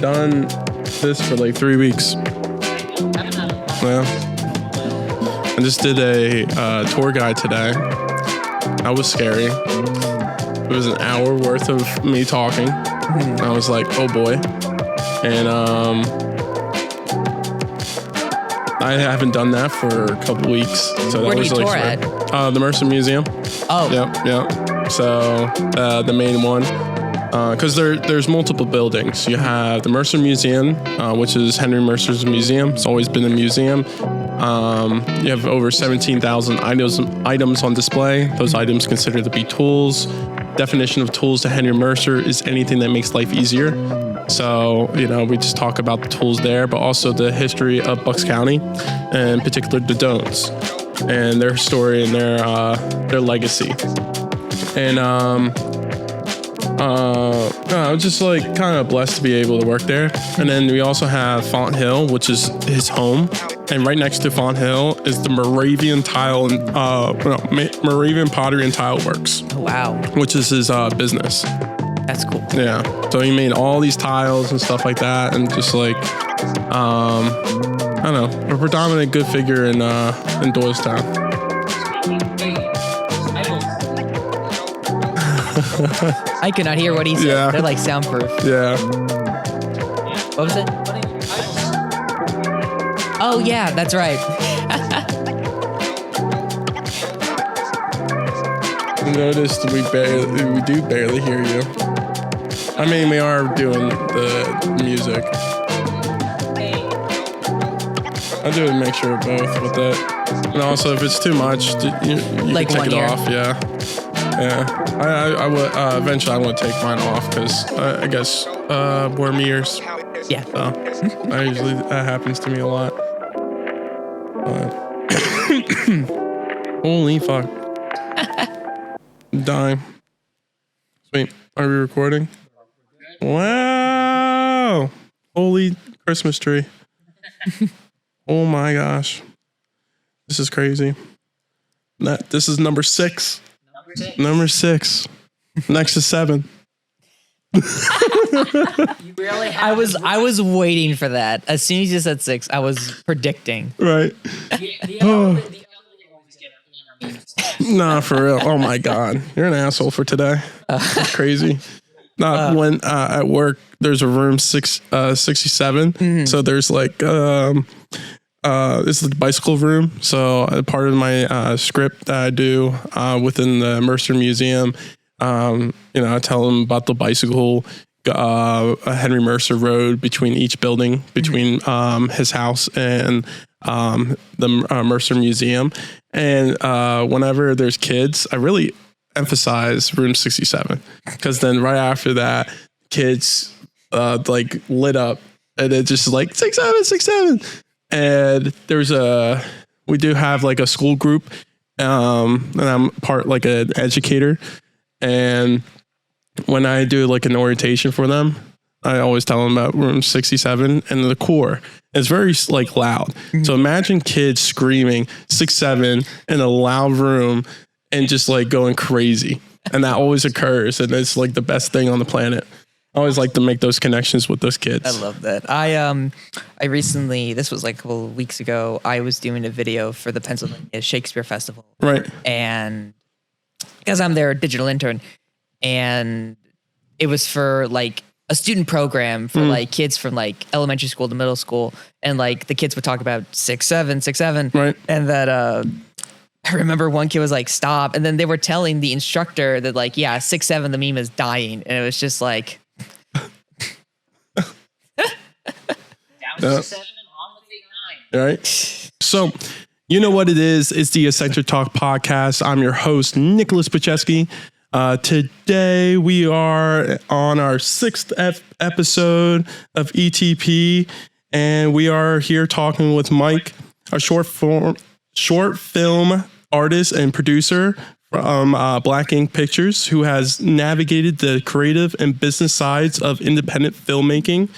done this for like 3 weeks. Yeah. I just did a tour guide today. That was scary. It was an hour worth of me talking. I was like, oh boy. And I haven't done that for a couple weeks. So Where that do was you like tour at? the Mercer Museum. Oh. Yep. So the main one, because there's multiple buildings. You have the Mercer Museum, which is Henry Mercer's museum. It's always been a museum. You have over 17,000 items on display. Those items considered to be tools. Definition of tools to Henry Mercer is anything that makes life easier. So, we just talk about the tools there, but also the history of Bucks County, and in particular the Don'ts, and their story and their legacy. And I was just like kind of blessed to be able to work there. And then we also have Font Hill, which is his home. And right next to Font Hill is the Moravian Moravian Pottery and Tile Works. Oh, wow. Which is his business. That's cool. Yeah. So he made all these tiles and stuff like that, and just like I don't know, a predominant good figure in Doylestown. I could not hear what he said. Yeah. They're like soundproof. Yeah. What was it? Oh yeah, that's right. I noticed we do barely hear you. I mean, we are doing the music. I do a mixture of both with it. And also, if it's too much, you Like can take it one ear. off. Yeah. I would eventually I want to take mine off because I guess warm ears. Yeah. So that happens to me a lot. But holy fuck. I'm dying. Sweet. Are we recording? Wow. Holy Christmas tree. Oh my gosh. This is crazy. This is number 6. Number 6. Next to 7. I was waiting for that. As soon as you said 6, I was predicting. Right. Nah, for real. Oh my God. You're an asshole for today. That's crazy. When at work, there's a room 67. Mm-hmm. So there's like, this is the bicycle room. So part of my script that I do within the Mercer Museum, I tell them about the bicycle Henry Mercer Road between each building, between his house and the Mercer Museum. And whenever there's kids, I really emphasize room 67, because then right after that, kids like lit up, and it just like 67. And we do have like a school group, and I'm part like an educator. And when I do like an orientation for them, I always tell them about room 67 and the core. It's very like loud. Mm-hmm. So imagine kids screaming 67 in a loud room and just like going crazy. And that always occurs. And it's like the best thing on the planet. I always like to make those connections with those kids. I love that. I recently, this was like a couple of weeks ago, I was doing a video for the Pennsylvania Shakespeare Festival. Right. And because I'm their digital intern, and it was for like a student program for like kids from like elementary school to middle school. And like the kids would talk about 6'7". Right. And that, I remember one kid was like, stop. And then they were telling the instructor that like, yeah, 6'7", the meme is dying. And it was just like, down to 7 and on the big 9. All right. So, you know what it is. It's the Eccentric-Talk podcast. I'm your host, Nicholas Pacheski. Today we are on our 6th episode of ETP, and we are here talking with Mike, a short film artist and producer from Black Ink Pictures, who has navigated the creative and business sides of independent filmmaking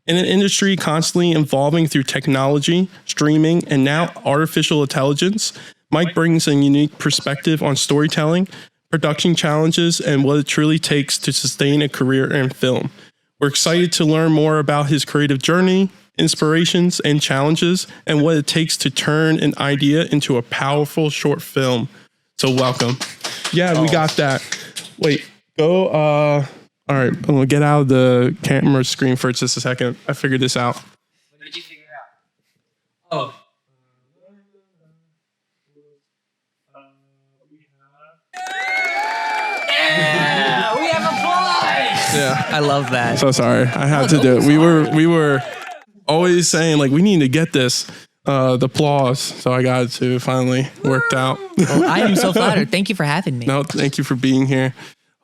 in an industry constantly evolving through technology, streaming, and now artificial intelligence. Mike brings a unique perspective on storytelling, production challenges, and what it truly takes to sustain a career in film. We're excited to learn more about his creative journey, inspirations, and challenges, and what it takes to turn an idea into a powerful short film. So welcome. Yeah, we got that. Wait, go. All right, I'm gonna get out of the camera screen for just a second. I figured this out. What did you figure out? Oh. Yeah, we have applause. Yeah. I love that. So sorry, I had to do it. We were always saying like we need to get this the applause, so I got it to finally worked out. Well, I am so flattered. Thank you for having me. No, thank you for being here.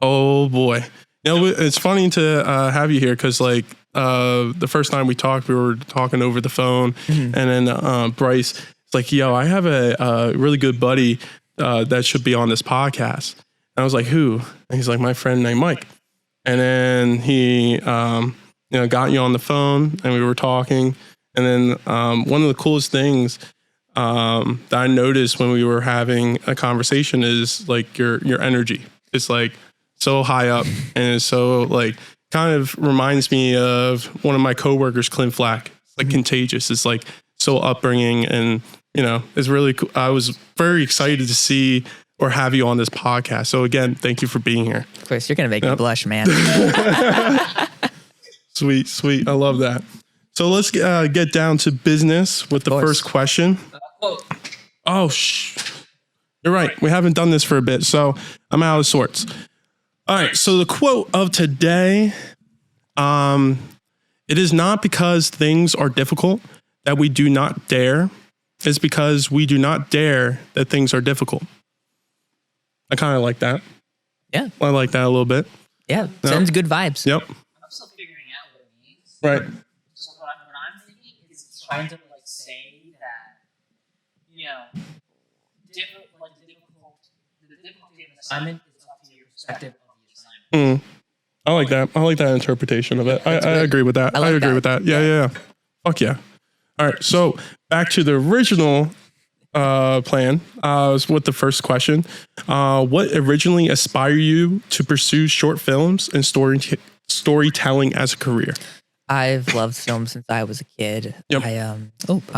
Oh boy, it's funny to have you here because like the first time we talked, we were talking over the phone, and then Bryce is like, "Yo, I have a really good buddy that should be on this podcast." And I was like, "Who?" And he's like, "My friend named Mike." And then he, got you on the phone, and we were talking. And then one of the coolest things that I noticed when we were having a conversation is like your energy. It's like so high up, and it's so like kind of reminds me of one of my coworkers, Clint Flack. It's like contagious. It's like so upbringing, and it's really cool. I was very excited to see or have you on this podcast. So again, thank you for being here. Of course, you're gonna make me blush, man. Sweet. I love that. So let's get down to business with the first question. Oh, you're right. We haven't done this for a bit, so I'm out of sorts. All right. So the quote of today, it is not because things are difficult that we do not dare. It's because we do not dare that things are difficult. I kind of like that. Yeah. I like that a little bit. Yeah. Sends good vibes. Yep. I'm still figuring out what it means. Right. So what I'm thinking is trying to like say that, the difficulty of an assignment is up to your perspective of the assignment. I like that. I like that interpretation of it. I agree with that. I like agree that. with that. Yeah. Fuck yeah. All right. So back to the original plan with the first question. What originally inspired you to pursue short films and storytelling as a career? I've loved film since I was a kid. Yep.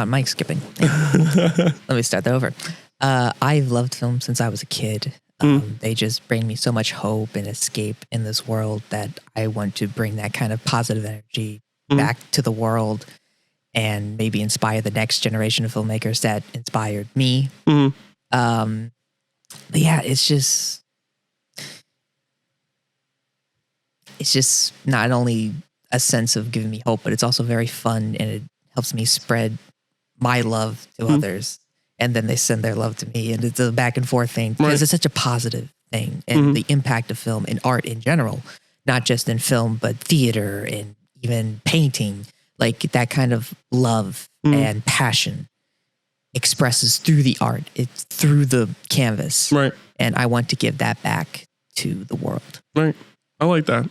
Mike's skipping. Let me start that over. I've loved film since I was a kid. They just bring me so much hope and escape in this world that I want to bring that kind of positive energy back to the world and maybe inspire the next generation of filmmakers that inspired me. But yeah, it's just not only a sense of giving me hope, but it's also very fun, and it helps me spread my love to others, and then they send their love to me, and it's a back and forth thing because it's such a positive thing, and the impact of film and art in general, not just in film, but theater and even painting, like that kind of love and passion expresses through the art. It's through the canvas. Right. And I want to give that back to the world. Right. I like that.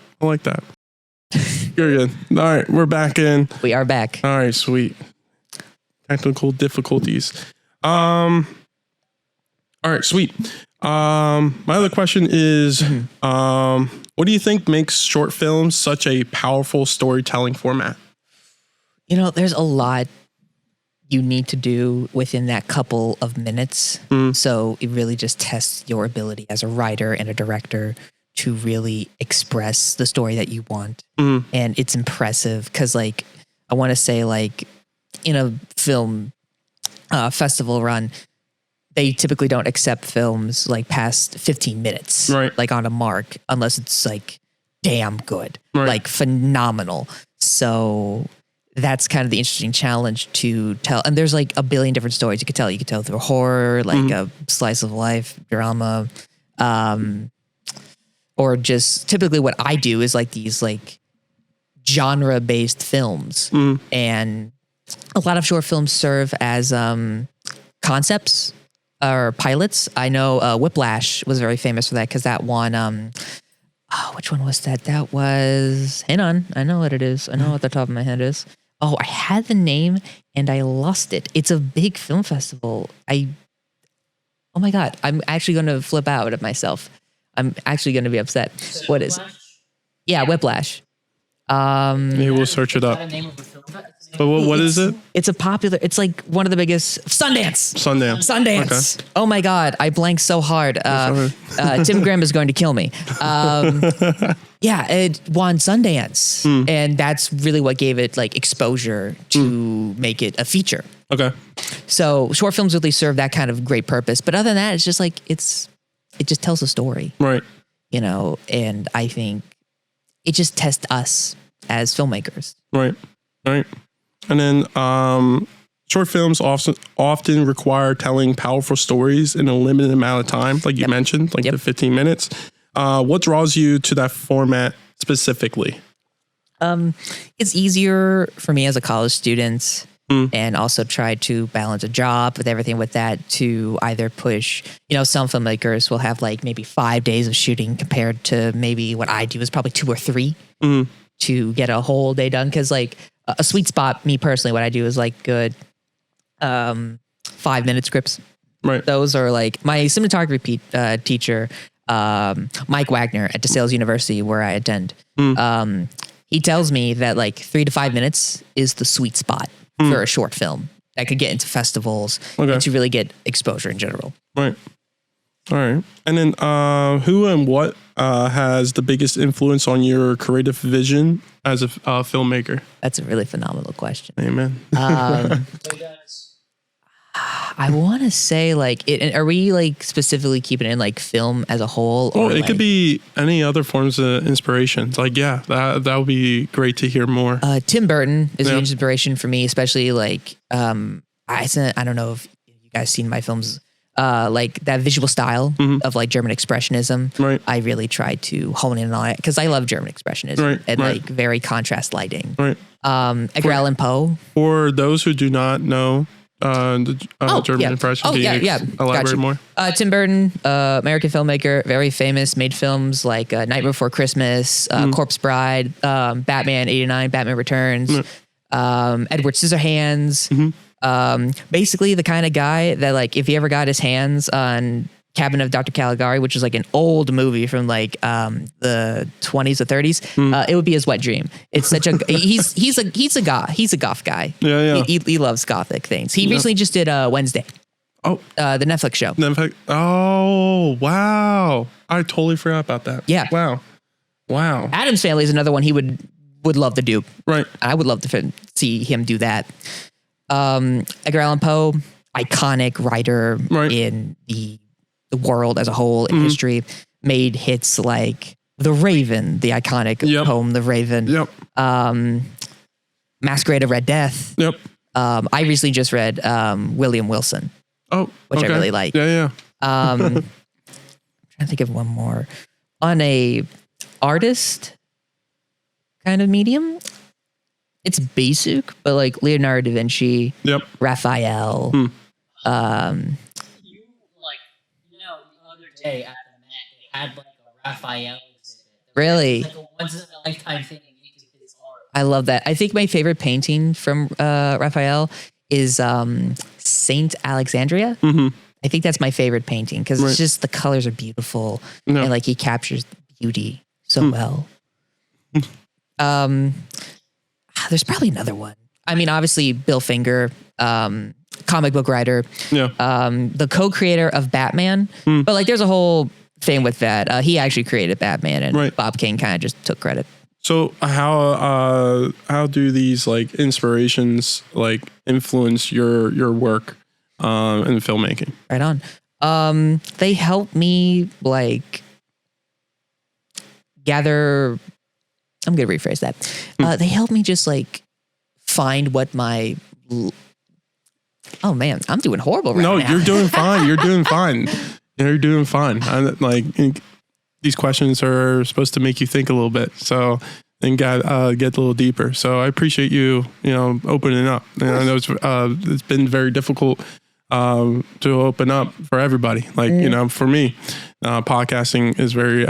You're good. All right. We're back in. We are back. All right. Sweet. Technical difficulties. All right. Sweet. My other question is, what do you think makes short films such a powerful storytelling format? There's a lot you need to do within that couple of minutes. So it really just tests your ability as a writer and a director to really express the story that you want. And it's impressive because, like, I want to say, like, in a film festival run, they typically don't accept films like past 15 minutes, right? Like on a mark, unless it's like damn good, right. Like phenomenal. So that's kind of the interesting challenge to tell. And there's like a billion different stories you could tell. You could tell through horror, like a slice of life drama, or just typically what I do is like these like genre based films, and a lot of short films serve as concepts or pilots. I know Whiplash was very famous for that because that one. Which one was that? That was. Hang on, I know what it is. I know what the top of my head is. Oh, I had the name and I lost it. It's a big film festival. Oh my God, I'm actually going to flip out at myself. I'm actually going to be upset. So what is? Yeah, Whiplash. Maybe we'll search it Is up. that a name of a film? But what is it? It's a popular. It's like one of the biggest. Sundance. Sundance. Okay. Oh my God, I blanked so hard. Tim Graham is going to kill me. Yeah, it won Sundance, and that's really what gave it like exposure to make it a feature. Okay. So short films really serve that kind of great purpose. But other than that, it's just like it just tells a story, Right. you know. And I think it just tests us as filmmakers. Right. Right. And then short films often require telling powerful stories in a limited amount of time, like you mentioned, like the 15 minutes. What draws you to that format specifically? It's easier for me as a college student and also try to balance a job with everything with that to either push, you know, some filmmakers will have like maybe 5 days of shooting compared to maybe what I do is probably 2 or 3 to get a whole day done. Cause like a sweet spot, me personally, what I do is like good 5-minute scripts. Right. Those are like my cinematography teacher, Mike Wagner at DeSales University, where I attend. He tells me that like 3 to 5 minutes is the sweet spot for a short film that could get into festivals and to really get exposure in general. Right. All right. And then who and what has the biggest influence on your creative vision as a filmmaker? That's a really phenomenal question. Amen. I want to say like it. Are we like specifically keeping it in like film as a whole? Well, or it like, could be any other forms of inspiration. It's like, yeah, that would be great to hear more. Tim Burton is an inspiration for me, especially like I don't know if you guys seen my films. Like that visual style of like German expressionism. Right. I really try to hone in on it because I love German expressionism and like very contrast lighting. Right. Edgar Allan Poe. For those who do not know German impression, can you elaborate more? Tim Burton, American filmmaker, very famous, made films like Night Before Christmas, Corpse Bride, Batman '89, Batman Returns, Edward Scissorhands. Basically the kind of guy that like if he ever got his hands on Cabinet of Dr. Caligari, which is like an old movie from like the 20s or 30s, it would be his wet dream. It's such a he's a goth guy. Yeah. He loves gothic things. He recently just did Wednesday. Oh, the Netflix show. Oh, wow. I totally forgot about that. Yeah. Wow. Addams Family is another one he would love to do. Right. I would love to see him do that. Edgar Allan Poe, iconic writer in the world as a whole in history, made hits like The Raven, the iconic poem The Raven. Masquerade of Red Death. I recently just read William Wilson. Which I really like. I'm trying to think of one more. On a artist kind of medium, it's basic, but like Leonardo da Vinci, Raphael. You like, the other day at the Met, they had like a Raphael exhibit. Really? Like a once in a lifetime thing into his art. I love that. I think my favorite painting from Raphael is Saint Alexandria. I think that's my favorite painting because it's just the colors are beautiful and like he captures beauty so well. There's probably another one. I mean, obviously Bill Finger, comic book writer, the co-creator of Batman. But like, there's a whole thing with that. He actually created Batman, and Bob Kane kind of just took credit. So how do these like inspirations like influence your work in filmmaking? Right on. They help me like gather. I'm going to rephrase that. They help me just like find what my. Oh man, I'm doing horrible right now. No, you're doing fine. You're doing fine. You're doing fine. These questions are supposed to make you think a little bit, so and get a little deeper. So I appreciate you opening up. And I know it's been very difficult to open up for everybody. Like for me, podcasting is very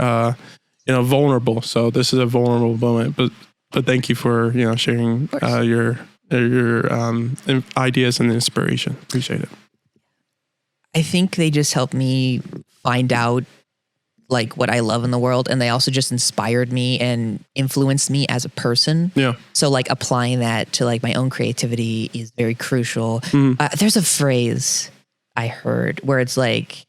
vulnerable. So this is a vulnerable moment. But thank you for sharing your ideas and inspiration. Appreciate it. I think they just help me find out like what I love in the world, and they also just inspired me and influenced me as a person. Yeah. So like applying that to like my own creativity is very crucial. There's a phrase I heard where it's like,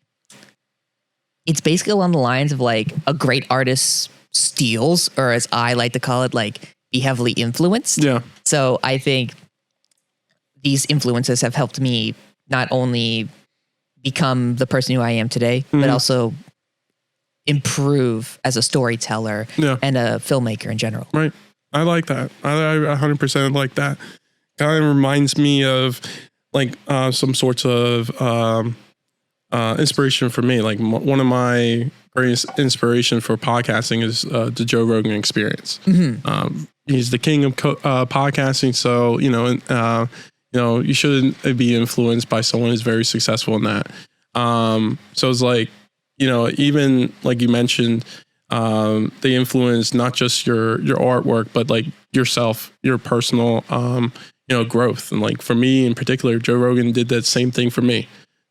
it's basically along the lines of like a great artist steals, or as I like to call it, like be heavily influenced. Yeah. So I think these influences have helped me not only become the person who I am today, but also improve as a storyteller and a filmmaker in general. Right. I like that. I 100% like that. Kind of reminds me of like some sorts of inspiration for me. Like one of my greatest inspiration for podcasting is the Joe Rogan Experience. He's the king of podcasting. So, you shouldn't be influenced by someone who's very successful in that. So it's like, even like you mentioned, they influence not just your artwork, but like yourself, your personal, growth. And like for me in particular, Joe Rogan did that same thing for me.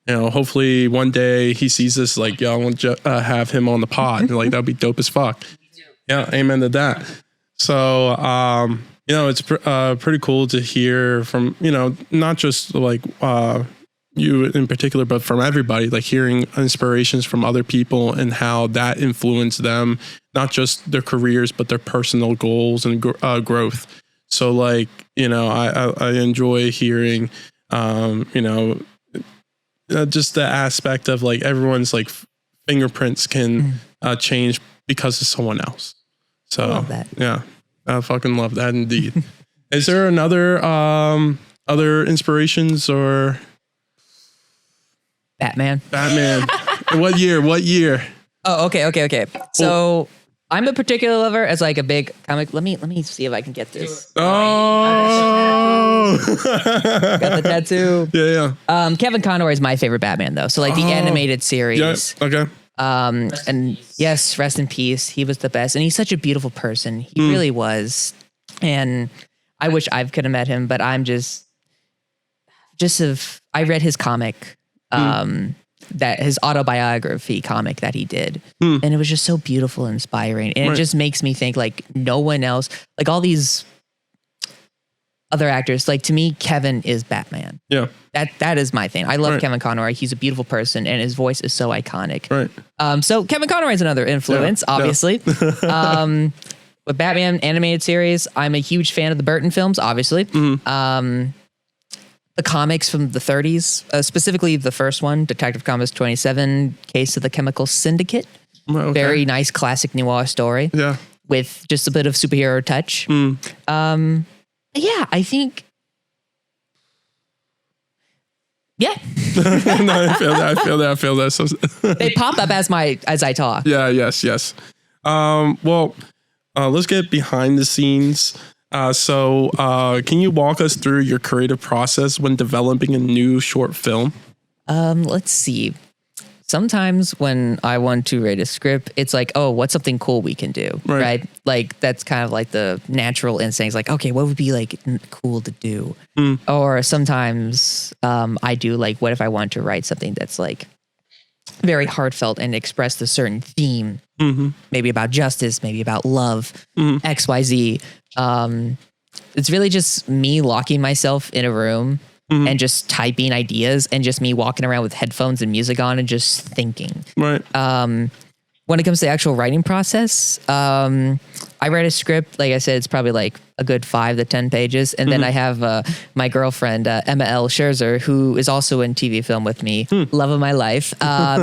Hopefully one day he sees this, like, I want to have him on the pod. Like, that'd be dope as fuck. Yeah. Amen to that. So, it's pretty cool to hear from, not just like, you in particular, but from everybody, like hearing inspirations from other people and how that influenced them, not just their careers, but their personal goals and growth. So like, I enjoy hearing, just the aspect of like everyone's like fingerprints can change because of someone else. So I love that. Yeah, I fucking love that indeed. Is there another, other inspirations or... Batman. What year? Oh, okay. So I'm a particular lover as like a big comic. Let me see if I can get this. Oh, got the tattoo. Yeah. Kevin Conroy is my favorite Batman though. So like the animated series. Yeah. Okay. And yes, rest in peace. He was the best, and he's such a beautiful person. He really was. And I wish I could have met him, but I'm I read his comic. That his autobiography comic that he did. And it was just so beautiful and inspiring. And it just makes me think like no one else, like all these other actors, like to me, Kevin is Batman. Yeah. That is my thing. I love Kevin Conroy. He's a beautiful person and his voice is so iconic. Right. So Kevin Conroy is another influence, obviously. With Batman animated series, I'm a huge fan of the Burton films, obviously. The comics from the 30s, specifically the first one, Detective Comics 27, Case of the Chemical Syndicate. Okay. Very nice classic noir story. Yeah. With just a bit of superhero touch. Yeah, I think... Yeah. No, I feel that. So, they pop up as I talk. Yeah, yes. Well, let's get behind the scenes. So can you walk us through your creative process when developing a new short film? Let's see. Sometimes when I want to write a script, it's like, oh, what's something cool we can do? Right? Like that's kind of like the natural instincts. Like, okay, what would be like cool to do? Or sometimes I do like, what if I want to write something that's like very heartfelt and express a certain theme, maybe about justice, maybe about love, XYZ. It's really just me locking myself in a room and just typing ideas and just me walking around with headphones and music on and just thinking. Right. When it comes to the actual writing process, I write a script. Like I said, it's probably like a good 5 to 10 pages. And then I have my girlfriend, Emma L. Scherzer, who is also in TV film with me. Love of my life.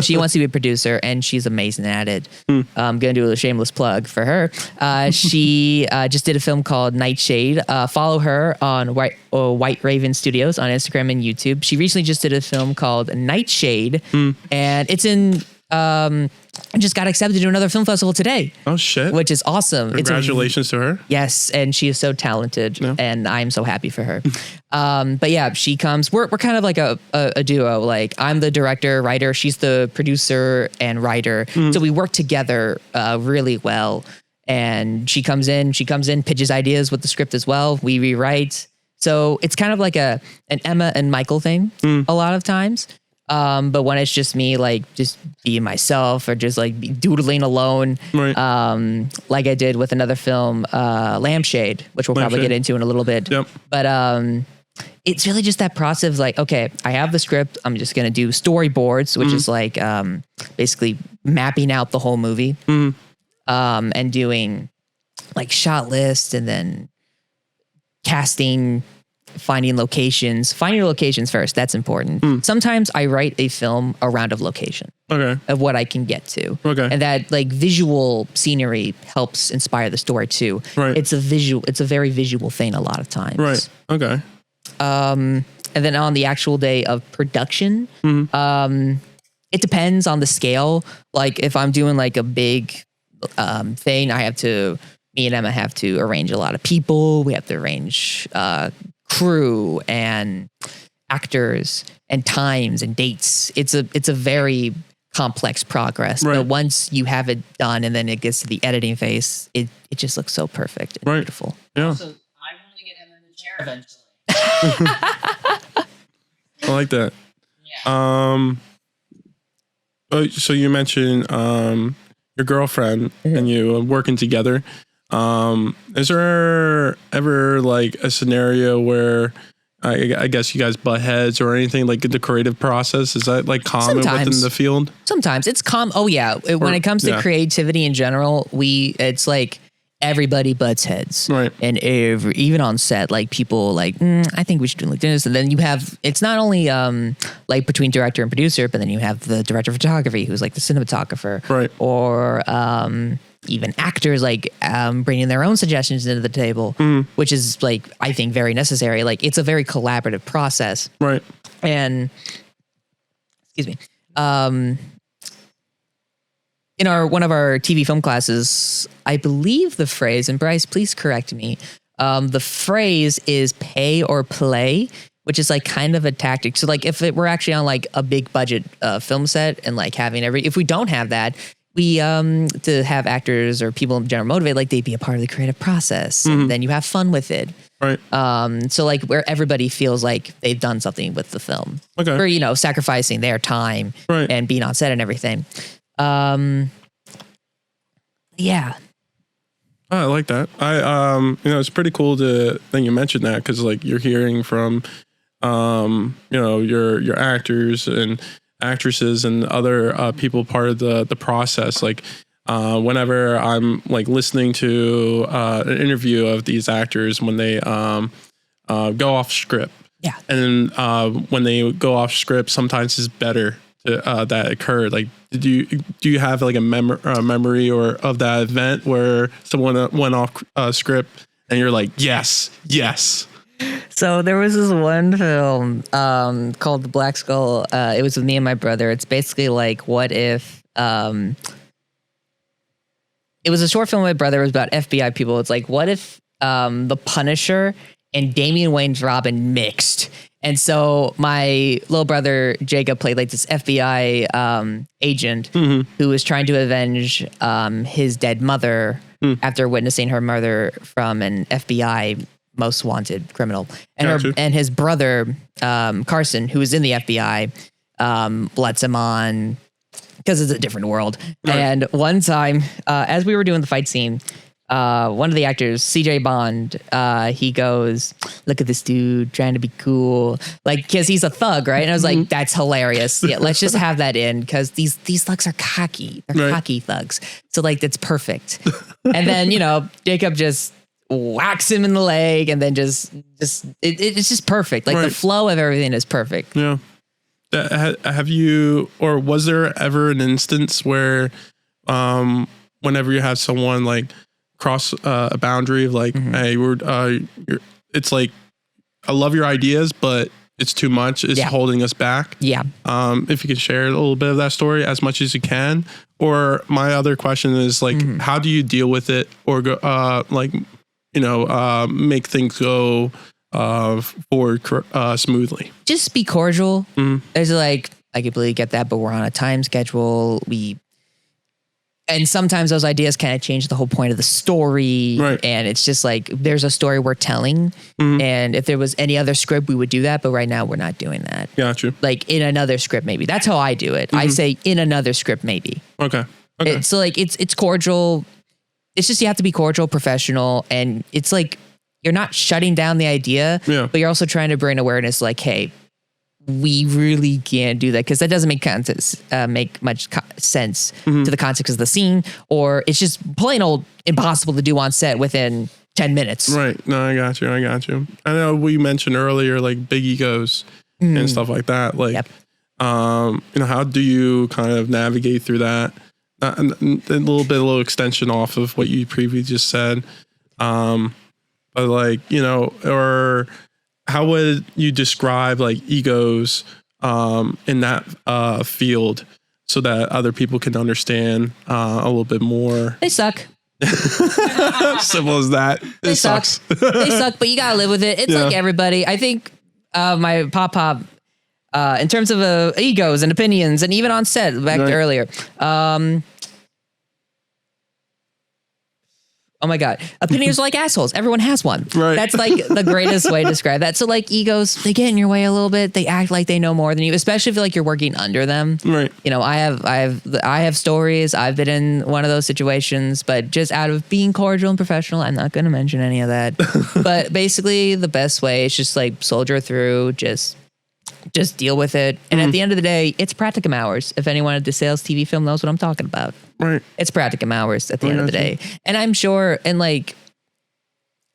She wants to be a producer and she's amazing at it. I'm going to do a shameless plug for her. She just did a film called Nightshade. Follow her on White Raven Studios on Instagram and YouTube. She recently just did a film called Nightshade. And it's in... I just got accepted to another film festival today. Oh shit! Which is awesome. Congratulations to her. Yes, and she is so talented, and I'm so happy for her. But yeah, she comes. We're kind of like a duo. Like I'm the director, writer. She's the producer and writer. So we work together really well. And she comes in, pitches ideas with the script as well. We rewrite. So it's kind of like an Emma and Michael thing a lot of times. But when it's just me, like just being myself or just like doodling alone, Right. like I did with another film, Lampshade, which we'll probably get into in a little bit. Yep. But it's really just that process of like, okay, I have the script. I'm just going to do storyboards, which is like basically mapping out the whole movie and doing like shot list and then casting, finding locations first. That's important. Sometimes I write a film around a location of what I can get to. And that like visual scenery helps inspire the story too. Right. It's a very visual thing a lot of times. Right. Okay. And then on the actual day of production, it depends on the scale. Like if I'm doing like a big thing, me and Emma have to arrange a lot of people. We have to arrange crew and actors and times and dates. It's a very complex progress. Right. But once you have it done and then it gets to the editing phase, it just looks so perfect and beautiful. Yeah. So I want to get him in the chair eventually. I like that. Yeah. So you mentioned your girlfriend and you working together. Is there ever like a scenario where I guess you guys butt heads or anything like the creative process? Is that like common within the field? Sometimes it's Oh yeah. When it comes to creativity in general, it's like everybody butts heads. Right. And even on set, like people like, I think we should do like this. And then you have, it's not only like between director and producer, but then you have the director of photography who's like the cinematographer. Right. Or even actors like bringing their own suggestions into the table, which is like, I think very necessary. Like it's a very collaborative process. Right. And excuse me. In one of our TV film classes, I believe the phrase, and Bryce, please correct me. The phrase is pay or play, which is like kind of a tactic. So like if we're actually on like a big budget film set and like having if we don't have that, we to have actors or people in general motivate, like they be a part of the creative process and then you have fun with it. Right. So like where everybody feels like they've done something with the film. Okay. Or, sacrificing their time and being on set and everything. Yeah. Oh, I like that. It's pretty cool that you mentioned that because like you're hearing from, your actors and actresses and other people part of the process. Like whenever I'm like listening to an interview of these actors when they go off script. Yeah. And when they go off script, sometimes it's better that occurred. Like, do you have like a memory or of that event where someone went off script and you're like, yes. So there was this one film called The Black Skull. It was with me and my brother. It's basically like, what if it was a short film with my brother. It was about FBI people. It's like, what if The Punisher and Damian Wayne's Robin mixed? And so my little brother, Jacob, played like this FBI agent who was trying to avenge his dead mother after witnessing her murder from an FBI most wanted criminal. And and his brother, Carson, who was in the FBI, lets him on because it's a different world. Right. And one time, as we were doing the fight scene, one of the actors, CJ Bond, he goes, look at this dude trying to be cool. Like, cause he's a thug, right? And I was like, that's hilarious. Yeah, let's just have that in because these thugs are cocky. They're cocky thugs. So like, that's perfect. And then, Jacob just whacks him in the leg and then it's just perfect. Like the flow of everything is perfect. Yeah. Have you, or was there ever an instance where, whenever you have someone like cross a boundary of like, hey, it's like, I love your ideas, but it's too much. It's holding us back. Yeah. If you could share a little bit of that story as much as you can. Or my other question is like, how do you deal with it or go, make things go forward smoothly? Just be cordial. It's like, I completely get that, but we're on a time schedule. And sometimes those ideas kind of change the whole point of the story. Right. And it's just like, there's a story we're telling. And if there was any other script, we would do that. But right now we're not doing that. Gotcha. Like in another script, maybe. That's how I do it. I say in another script, maybe. Okay. So like, it's cordial. It's just, you have to be cordial, professional. And it's like, you're not shutting down the idea, but you're also trying to bring awareness like, hey, we really can't do that because that doesn't make much sense to the context of the scene, or it's just plain old impossible to do on set within 10 minutes. Right. No, I got you. I know we mentioned earlier, like big egos and stuff like that. Like, how do you kind of navigate through that? A little extension off of what you previously just said. But like, or how would you describe like egos in that field so that other people can understand a little bit more? They suck. Simple as that. They suck. They suck, but you gotta live with it. It's like everybody. I think my pop in terms of egos and opinions, and even on set back to earlier. Oh my God. Opinions are like assholes. Everyone has one. Right. That's like the greatest way to describe that. So like egos, they get in your way a little bit. They act like they know more than you, especially if like you're working under them. Right. I have stories. I've been in one of those situations, but just out of being cordial and professional, I'm not going to mention any of that. But basically the best way is just like soldier through, just deal with it. And at the end of the day, it's practicum hours. If anyone at the sales TV film knows what I'm talking about. Right. It's practicum hours at the end of the day. And I'm sure, and like,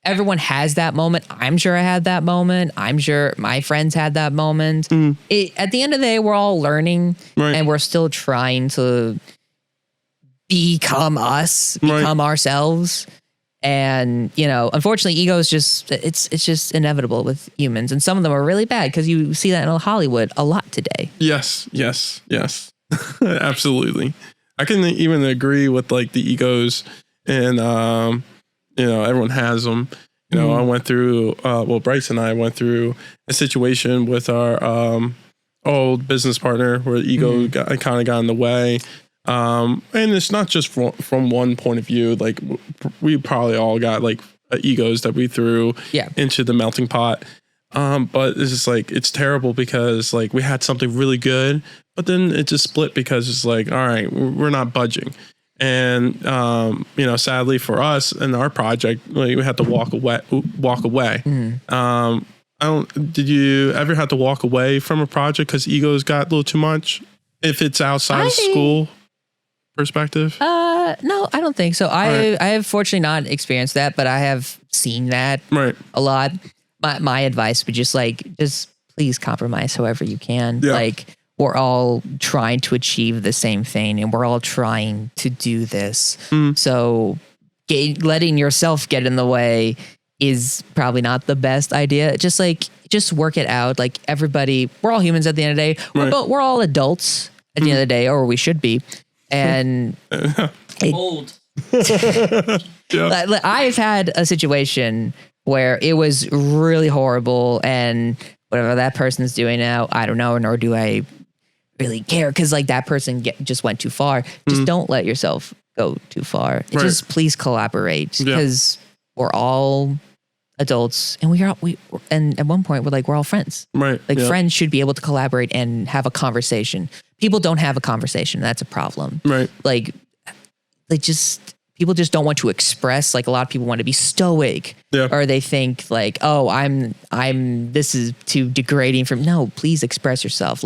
everyone has that moment. I'm sure I had that moment. I'm sure my friends had that moment. At the end of the day, we're all learning and we're still trying to become us, become ourselves. And, unfortunately, ego is it's just inevitable with humans. And some of them are really bad because you see that in Hollywood a lot today. Yes. Absolutely. I can even agree with like the egos and, everyone has them. I went through, Bryce and I went through a situation with our old business partner where ego kind of got in the way. And it's not just from one point of view. Like we probably all got like egos that we threw into the melting pot. But it's just like, it's terrible because like we had something really good, but then it just split because it's like, all right, we're not budging. And, sadly for us and our project, like, we had to walk away. Did you ever have to walk away from a project because egos got a little too much? If it's outside of school perspective? No, I don't think so. I have fortunately not experienced that, but I have seen that a lot. My advice would just please compromise however you can. Yeah. Like we're all trying to achieve the same thing and we're all trying to do this. So letting yourself get in the way is probably not the best idea. Just work it out. Like everybody, we're all humans at the end of the day. We're all adults at the end of the day, or we should be. And old. I've had a situation where it was really horrible, and whatever that person's doing now, I don't know, nor do I really care, because like that person just went too far. Just don't let yourself go too far. Just please collaborate, because we're all adults, and and at one point we're all friends. Friends should be able to collaborate and have a conversation. People don't have a conversation. That's a problem. People just don't want to express. Like a lot of people want to be stoic, or they think like, oh, this is too degrading for me. No, please express yourself.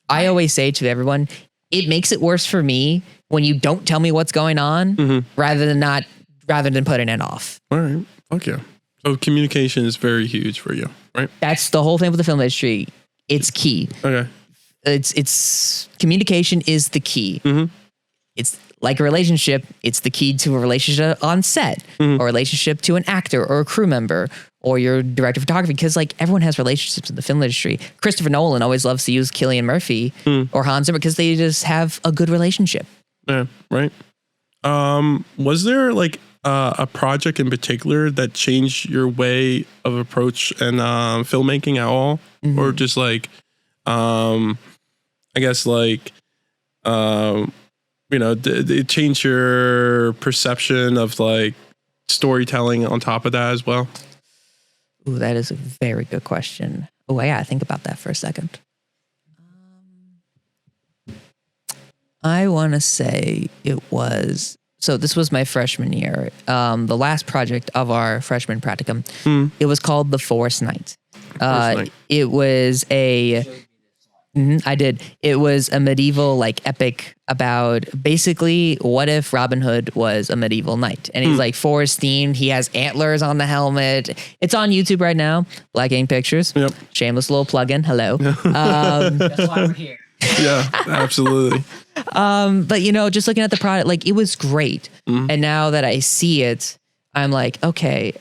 I always say to everyone, it makes it worse for me when you don't tell me what's going on rather than putting it off. All right. Okay. So communication is very huge for you, right? That's the whole thing with the film industry. It's key. Okay. It's communication is the key. It's like a relationship. It's the key to a relationship on set, or a relationship to an actor or a crew member or your director of photography. Because like everyone has relationships in the film industry. Christopher Nolan always loves to use Cillian Murphy or Hans Zimmer because they just have a good relationship. Yeah. Right. Was there like a project in particular that changed your way of approach and filmmaking at all, or just like, I guess like, did it change your perception of like storytelling on top of that as well? Ooh, that is a very good question. Oh, I gotta think about that for a second. I want to say it was. So this was my freshman year. The last project of our freshman practicum. It was called The Forest Night. It was I did. It was a medieval like epic about basically what if Robin Hood was a medieval knight, and he's like forest themed. He has antlers on the helmet. It's on YouTube right now. Black Ink Pictures. Yep. Shameless little plug-in. Hello. That's why we're here. Yeah, absolutely. But just looking at the product, like it was great. And now that I see it, I'm like, okay,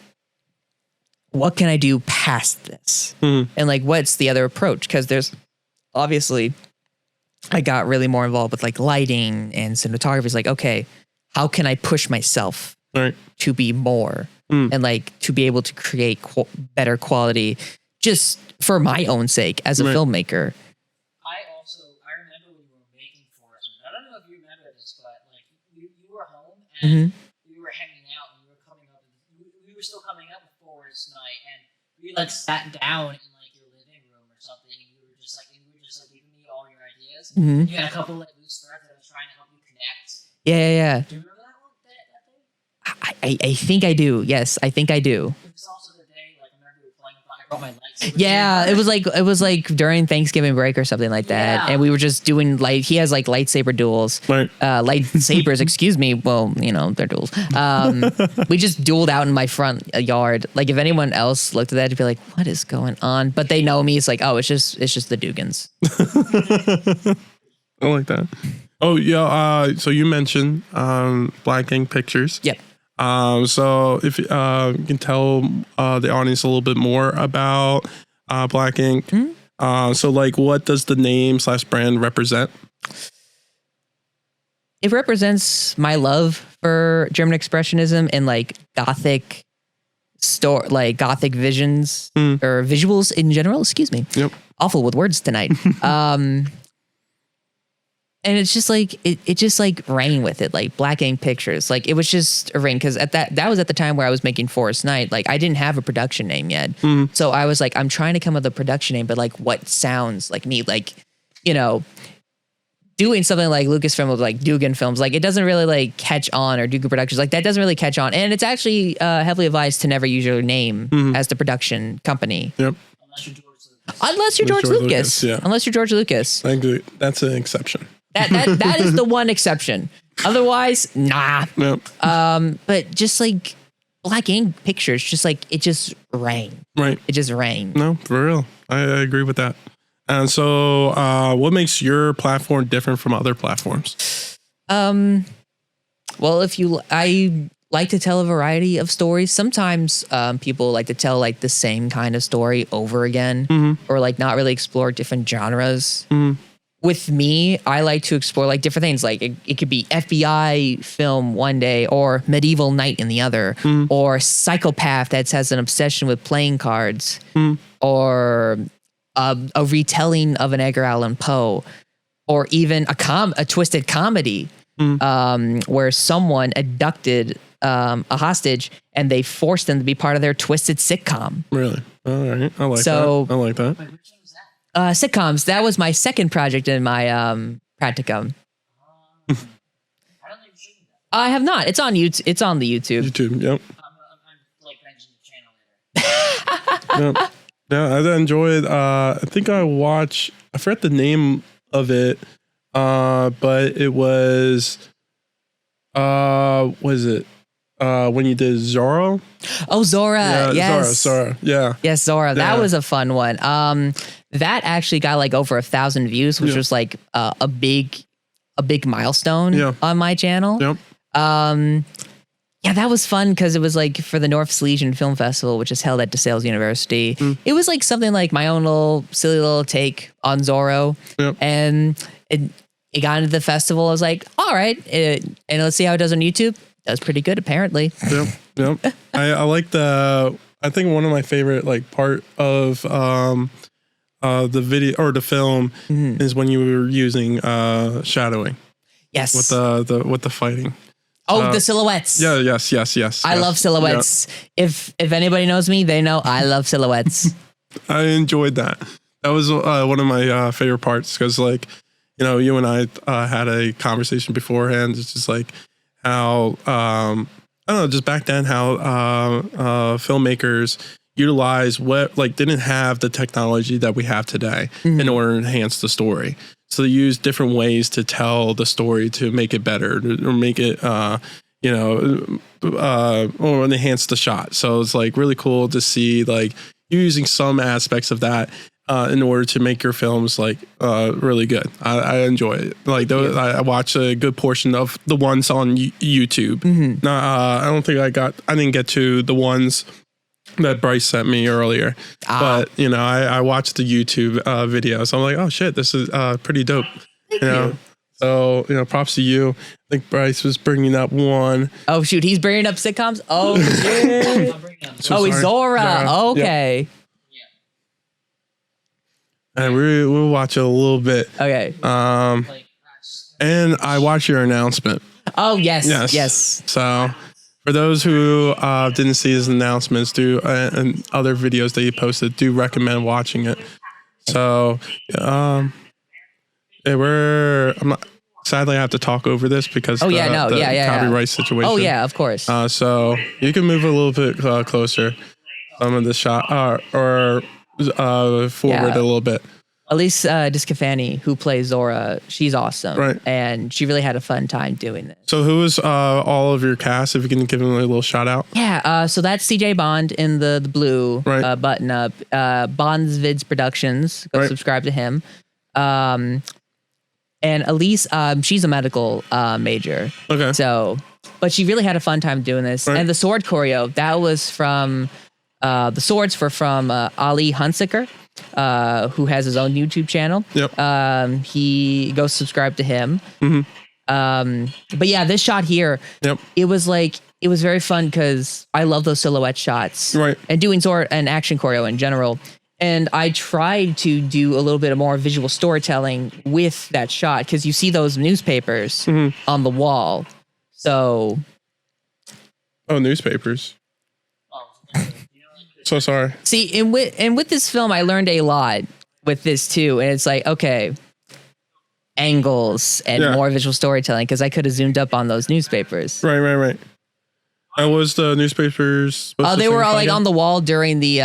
what can I do past this? And like, what's the other approach? Because there's obviously, I got really more involved with like lighting and cinematography. It's like, okay, how can I push myself to be more and like to be able to create better quality just for my own sake as a filmmaker? I remember when we were making Forest. I don't know if you remember this, but like you were home and we were hanging out and we were coming up. We were still coming up with Forest Night, and we like sat down in like your living room or something, and you were just like giving me all your ideas. You had a couple like loose threads that I was trying to help you connect. Yeah. Do you remember that one? That thing? I think I do. Yes, I think I do. It was also the day like I remember we were playing. I brought my lightsaber. Yeah, it was like during Thanksgiving break or something like that, Yeah. and we were just doing like he has like lightsaber duels, lightsabers. Excuse me. Well, they're duels. We just dueled out in my front yard. Like if anyone else looked at that, it'd be like, "What is going on?" But they know me. It's like, oh, it's just the Dugans. I like that. Oh yeah. So you mentioned Black Ink Pictures. Yep. So if you can tell the audience a little bit more about Black Ink. So like, what does the name / brand represent? It represents my love for German Expressionism and like Gothic Gothic visions or visuals in general. Excuse me. Yep. Awful with words tonight. And it's just like it just like rang with it, like Black Ink Pictures. Like it was just a ring because that was at the time where I was making Forest Night. Like I didn't have a production name yet, so I was like, I'm trying to come up with a production name, but like what sounds like me, like doing something like Lucasfilm with like Dugan Films. Like it doesn't really like catch on, or Dugan Productions. Like that doesn't really catch on, and it's actually heavily advised to never use your name as the production company. Yep. Unless you're George Lucas. Unless you're George Lucas. I agree. That's an exception. That is the one exception. Otherwise, nah. Yep. But just like Black Ink Pictures, just like it just rang. Right. It just rang. No, for real. I agree with that. And so, what makes your platform different from other platforms? Well, I like to tell a variety of stories. Sometimes people like to tell like the same kind of story over again, or like not really explore different genres. With me, I like to explore like different things. Like it could be FBI film one day, or medieval knight in the other, or psychopath that has an obsession with playing cards, or a retelling of an Edgar Allan Poe, or even a twisted comedy where someone abducted a hostage and they forced them to be part of their twisted sitcom. Really? All right. I like that. I like that. Wait, which one was that? Sitcoms. That was my second project in my practicum. I don't think you've seen that. I have not. It's on YouTube. It's on the YouTube. YouTube. Yep. I'm like mentioning the channel later. Yep. Yeah, I enjoyed. I think I forgot the name of it, but it was. What is it? When you did Zorro? Oh, Zora. Yeah, Yes. Zora. Yeah. Yes, Zora. That Yeah. was a fun one. That actually got like over 1,000 views, which was like a big milestone on my channel. Yep. Yeah, that was fun because it was like for the North Silesian Film Festival, which is held at DeSales University. It was like something like my own silly little take on Zorro. Yep. And it got into the festival. I was like, all right, and let's see how it does on YouTube. Does pretty good, apparently. Yep. I like I think one of my favorite like part of the video or the film is when you were using shadowing. Yes. With the fighting. The silhouettes. Yeah. Yes. I love silhouettes. Yeah. If anybody knows me, they know I love silhouettes. I enjoyed that. That was one of my favorite parts because, like, you and I had a conversation beforehand. It's just like how I don't know, just back then how filmmakers utilize didn't have the technology that we have today in order to enhance the story. So they use different ways to tell the story to make it better or make it, or enhance the shot. So it's like really cool to see like you using some aspects of that in order to make your films like really good. I enjoy it. Like I watched a good portion of the ones on YouTube. I don't think I didn't get to the ones that Bryce sent me earlier, but I watched the YouTube video, so I'm like, oh shit, this is pretty dope. Thank you. So props to you. I think Bryce was bringing up one. Oh shoot, he's bringing up sitcoms. Oh shit. He's Zora. Okay. Yeah. And we'll watch it a little bit. Okay. And I watched your announcement. Oh yes. So. For those who didn't see his announcements, and other videos that he posted, do recommend watching it. So, sadly, I have to talk over this because the copyright situation. Oh yeah, of course. So you can move a little bit closer, some of the shot, or forward a little bit. Elise Discafani, who plays Zora, she's awesome. Right. And she really had a fun time doing this. So who is all of your cast, if you can give them a little shout out? Yeah, so that's CJ Bond in the blue button up. Bond's Vids Productions. Go subscribe to him. And Elise, she's a medical major. Okay. So, but she really had a fun time doing this. Right. And the sword choreo, that was from, the swords were from Ali Hunsaker. Who has his own YouTube channel. Yep. He goes subscribe to him. But yeah, this shot here, it was very fun because I love those silhouette shots. Right. And doing sword and action choreo in general. And I tried to do a little bit of more visual storytelling with that shot because you see those newspapers on the wall. So. Oh, newspapers. So sorry. See, and with this film, I learned a lot with this too. And it's like, okay, angles and more visual storytelling because I could have zoomed up on those newspapers. Right. And was the newspapers? They were all like on the wall during the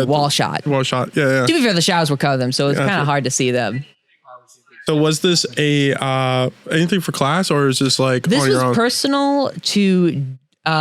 wall shot. Wall shot. Yeah. To be fair, the shadows were covered them, so it's kind of hard to see them. So was this anything for class or is this like this on your own? This was personal to.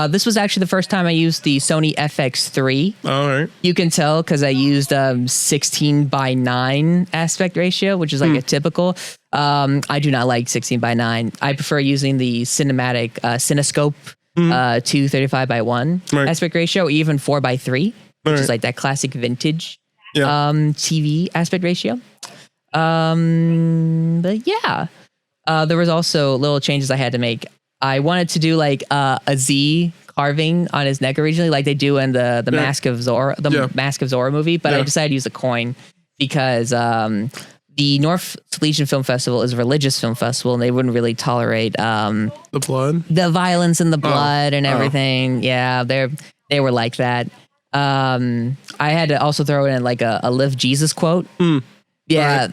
This was actually the first time I used the Sony FX3. All right. You can tell because I used 16:9 aspect ratio, which is like a typical. I do not like 16:9. I prefer using the cinematic Cinescope 235:1 aspect ratio, or even 4:3, which is like that classic vintage TV aspect ratio. But yeah, there was also little changes I had to make. I wanted to do like a Z carving on his neck originally, like they do in the Mask of Zora, Mask of Zora movie. But I decided to use a coin because the North Salesian Film Festival is a religious film festival, and they wouldn't really tolerate the blood, the violence and the blood and everything. Yeah, they were like that. I had to also throw in like a Live Jesus quote. Yeah.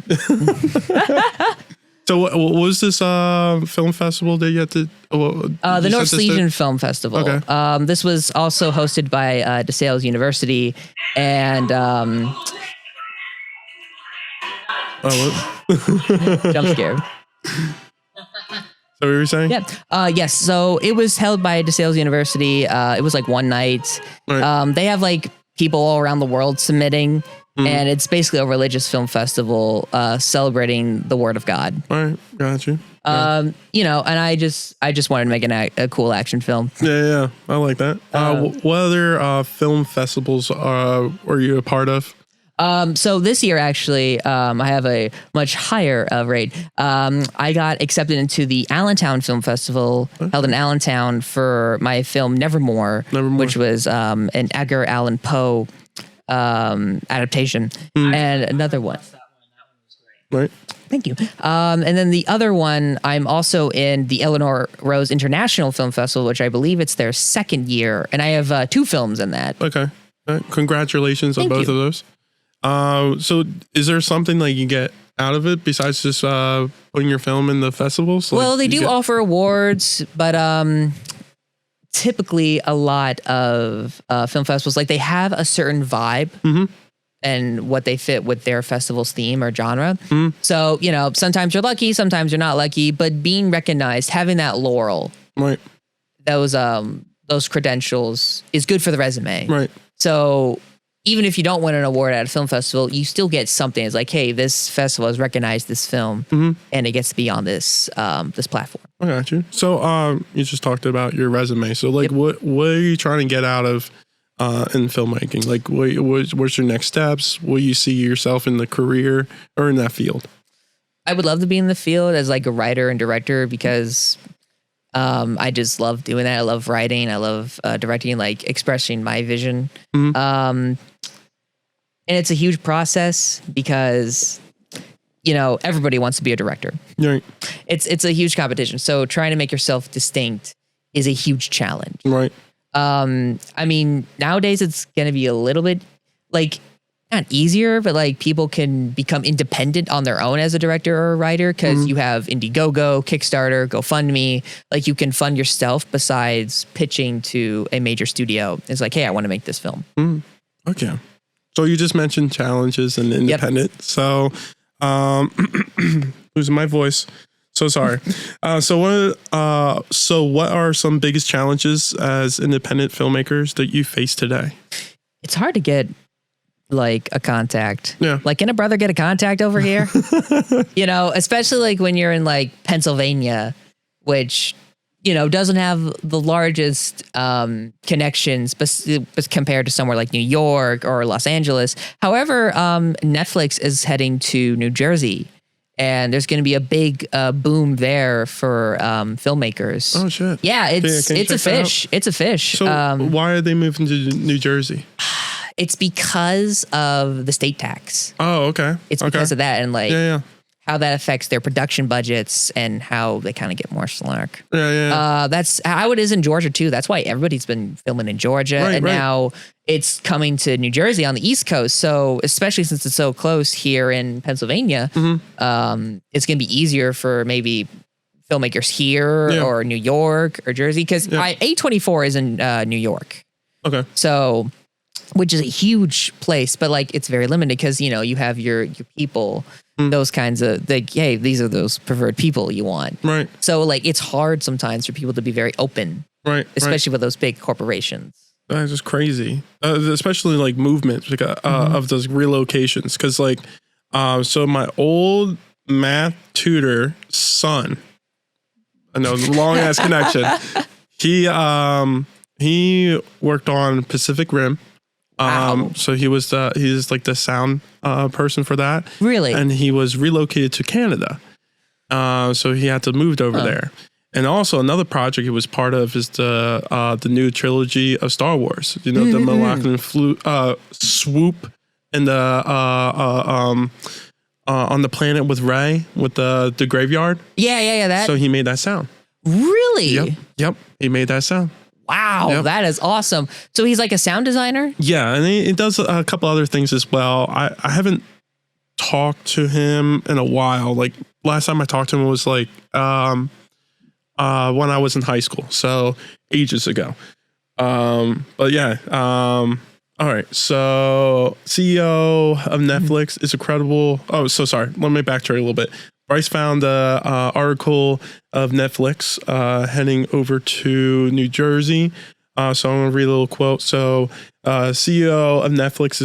So what was this film festival that you had to? The North Salesian Film Festival. Okay. This was also hosted by DeSales University, and jump scare. So what were you saying? Yeah. Yes. So it was held by DeSales University. It was like one night. Right. They have like people all around the world submitting. And it's basically a religious film festival celebrating the Word of God. All right, got you. And I just wanted to make a cool action film. Yeah, I like that. What other film festivals were you a part of? So this year, actually, I have a much higher rate. I got accepted into the Allentown Film Festival, held in Allentown for my film Nevermore. Which was an Edgar Allan Poe adaptation, and another one. Right. Thank you. And then the other one, I'm also in the Eleanor Rose International Film Festival, which I believe it's their second year, and I have 2 films in that. Okay. Congratulations on both of those. So is there something like you get out of it besides just putting your film in the festivals? Like, well, they do offer awards, but typically a lot of film festivals, like they have a certain vibe. Mm-hmm. And what they fit with their festival's theme or genre. So, you know, sometimes you're lucky, sometimes you're not lucky, but being recognized, having that laurel, right, those credentials is good for the resume. Right. So even if you don't win an award at a film festival, you still get something. It's like, hey, this festival has recognized this film and it gets to be on this this platform. I got you. So you just talked about your resume. So like what are you trying to get out of in filmmaking? Like what's your next steps? Will you see yourself in the career or in that field? I would love to be in the field as like a writer and director because I just love doing that. I love writing. I love directing, like expressing my vision. And it's a huge process because, you know, everybody wants to be a director. Right. It's a huge competition. So trying to make yourself distinct is a huge challenge. Right. I mean, nowadays it's going to be a little bit like not easier, but like people can become independent on their own as a director or a writer because you have Indiegogo, Kickstarter, GoFundMe. Like you can fund yourself besides pitching to a major studio. It's like, hey, I want to make this film. Okay. So you just mentioned challenges and independent. So, losing my voice. So sorry. So what are some biggest challenges as independent filmmakers that you face today? It's hard to get like a contact. Yeah. Like, can a brother get a contact over here? You know, especially like when you're in like Pennsylvania, which, you know, doesn't have the largest connections but compared to somewhere like New York or Los Angeles. However, Netflix is heading to New Jersey. And there's going to be a big boom there for filmmakers. Oh shit! Yeah, it's a fish. It's a fish. So why are they moving to New Jersey? It's because of the state tax. Oh, okay. It's because of that, and like how that affects their production budgets and how they kind of get more slack. That's how it is in Georgia too. That's why everybody's been filming in Georgia, and now it's coming to New Jersey on the East Coast. So especially since it's so close here in Pennsylvania, it's going to be easier for maybe filmmakers here or New York or Jersey because A24 is in New York. Okay. So, which is a huge place, but like it's very limited because, you know, you have your people, those kinds of like, hey, these are those preferred people you want. Right. So like it's hard sometimes for people to be very open. Right. Especially with those big corporations. That's just crazy, especially like movements of those relocations. Because like, so my old math tutor son, I know long ass connection. He worked on Pacific Rim. So he's like the sound person for that. Really? And he was relocated to Canada. So he had to move over there. And also another project he was part of is the new trilogy of Star Wars. You know, the Malakhan swoop and the on the planet with Rey with the graveyard. Yeah. That. So he made that sound. Really? Yep. He made that sound. Wow, that is awesome. So he's like a sound designer? Yeah, and he does a couple other things as well. I haven't talked to him in a while. Like last time I talked to him was like when I was in high school, so ages ago. But yeah, all right. So CEO of Netflix is incredible. Oh, so sorry. Let me backtrack a little bit. Bryce found an article of Netflix heading over to New Jersey. So I'm going to read a little quote. So CEO of Netflix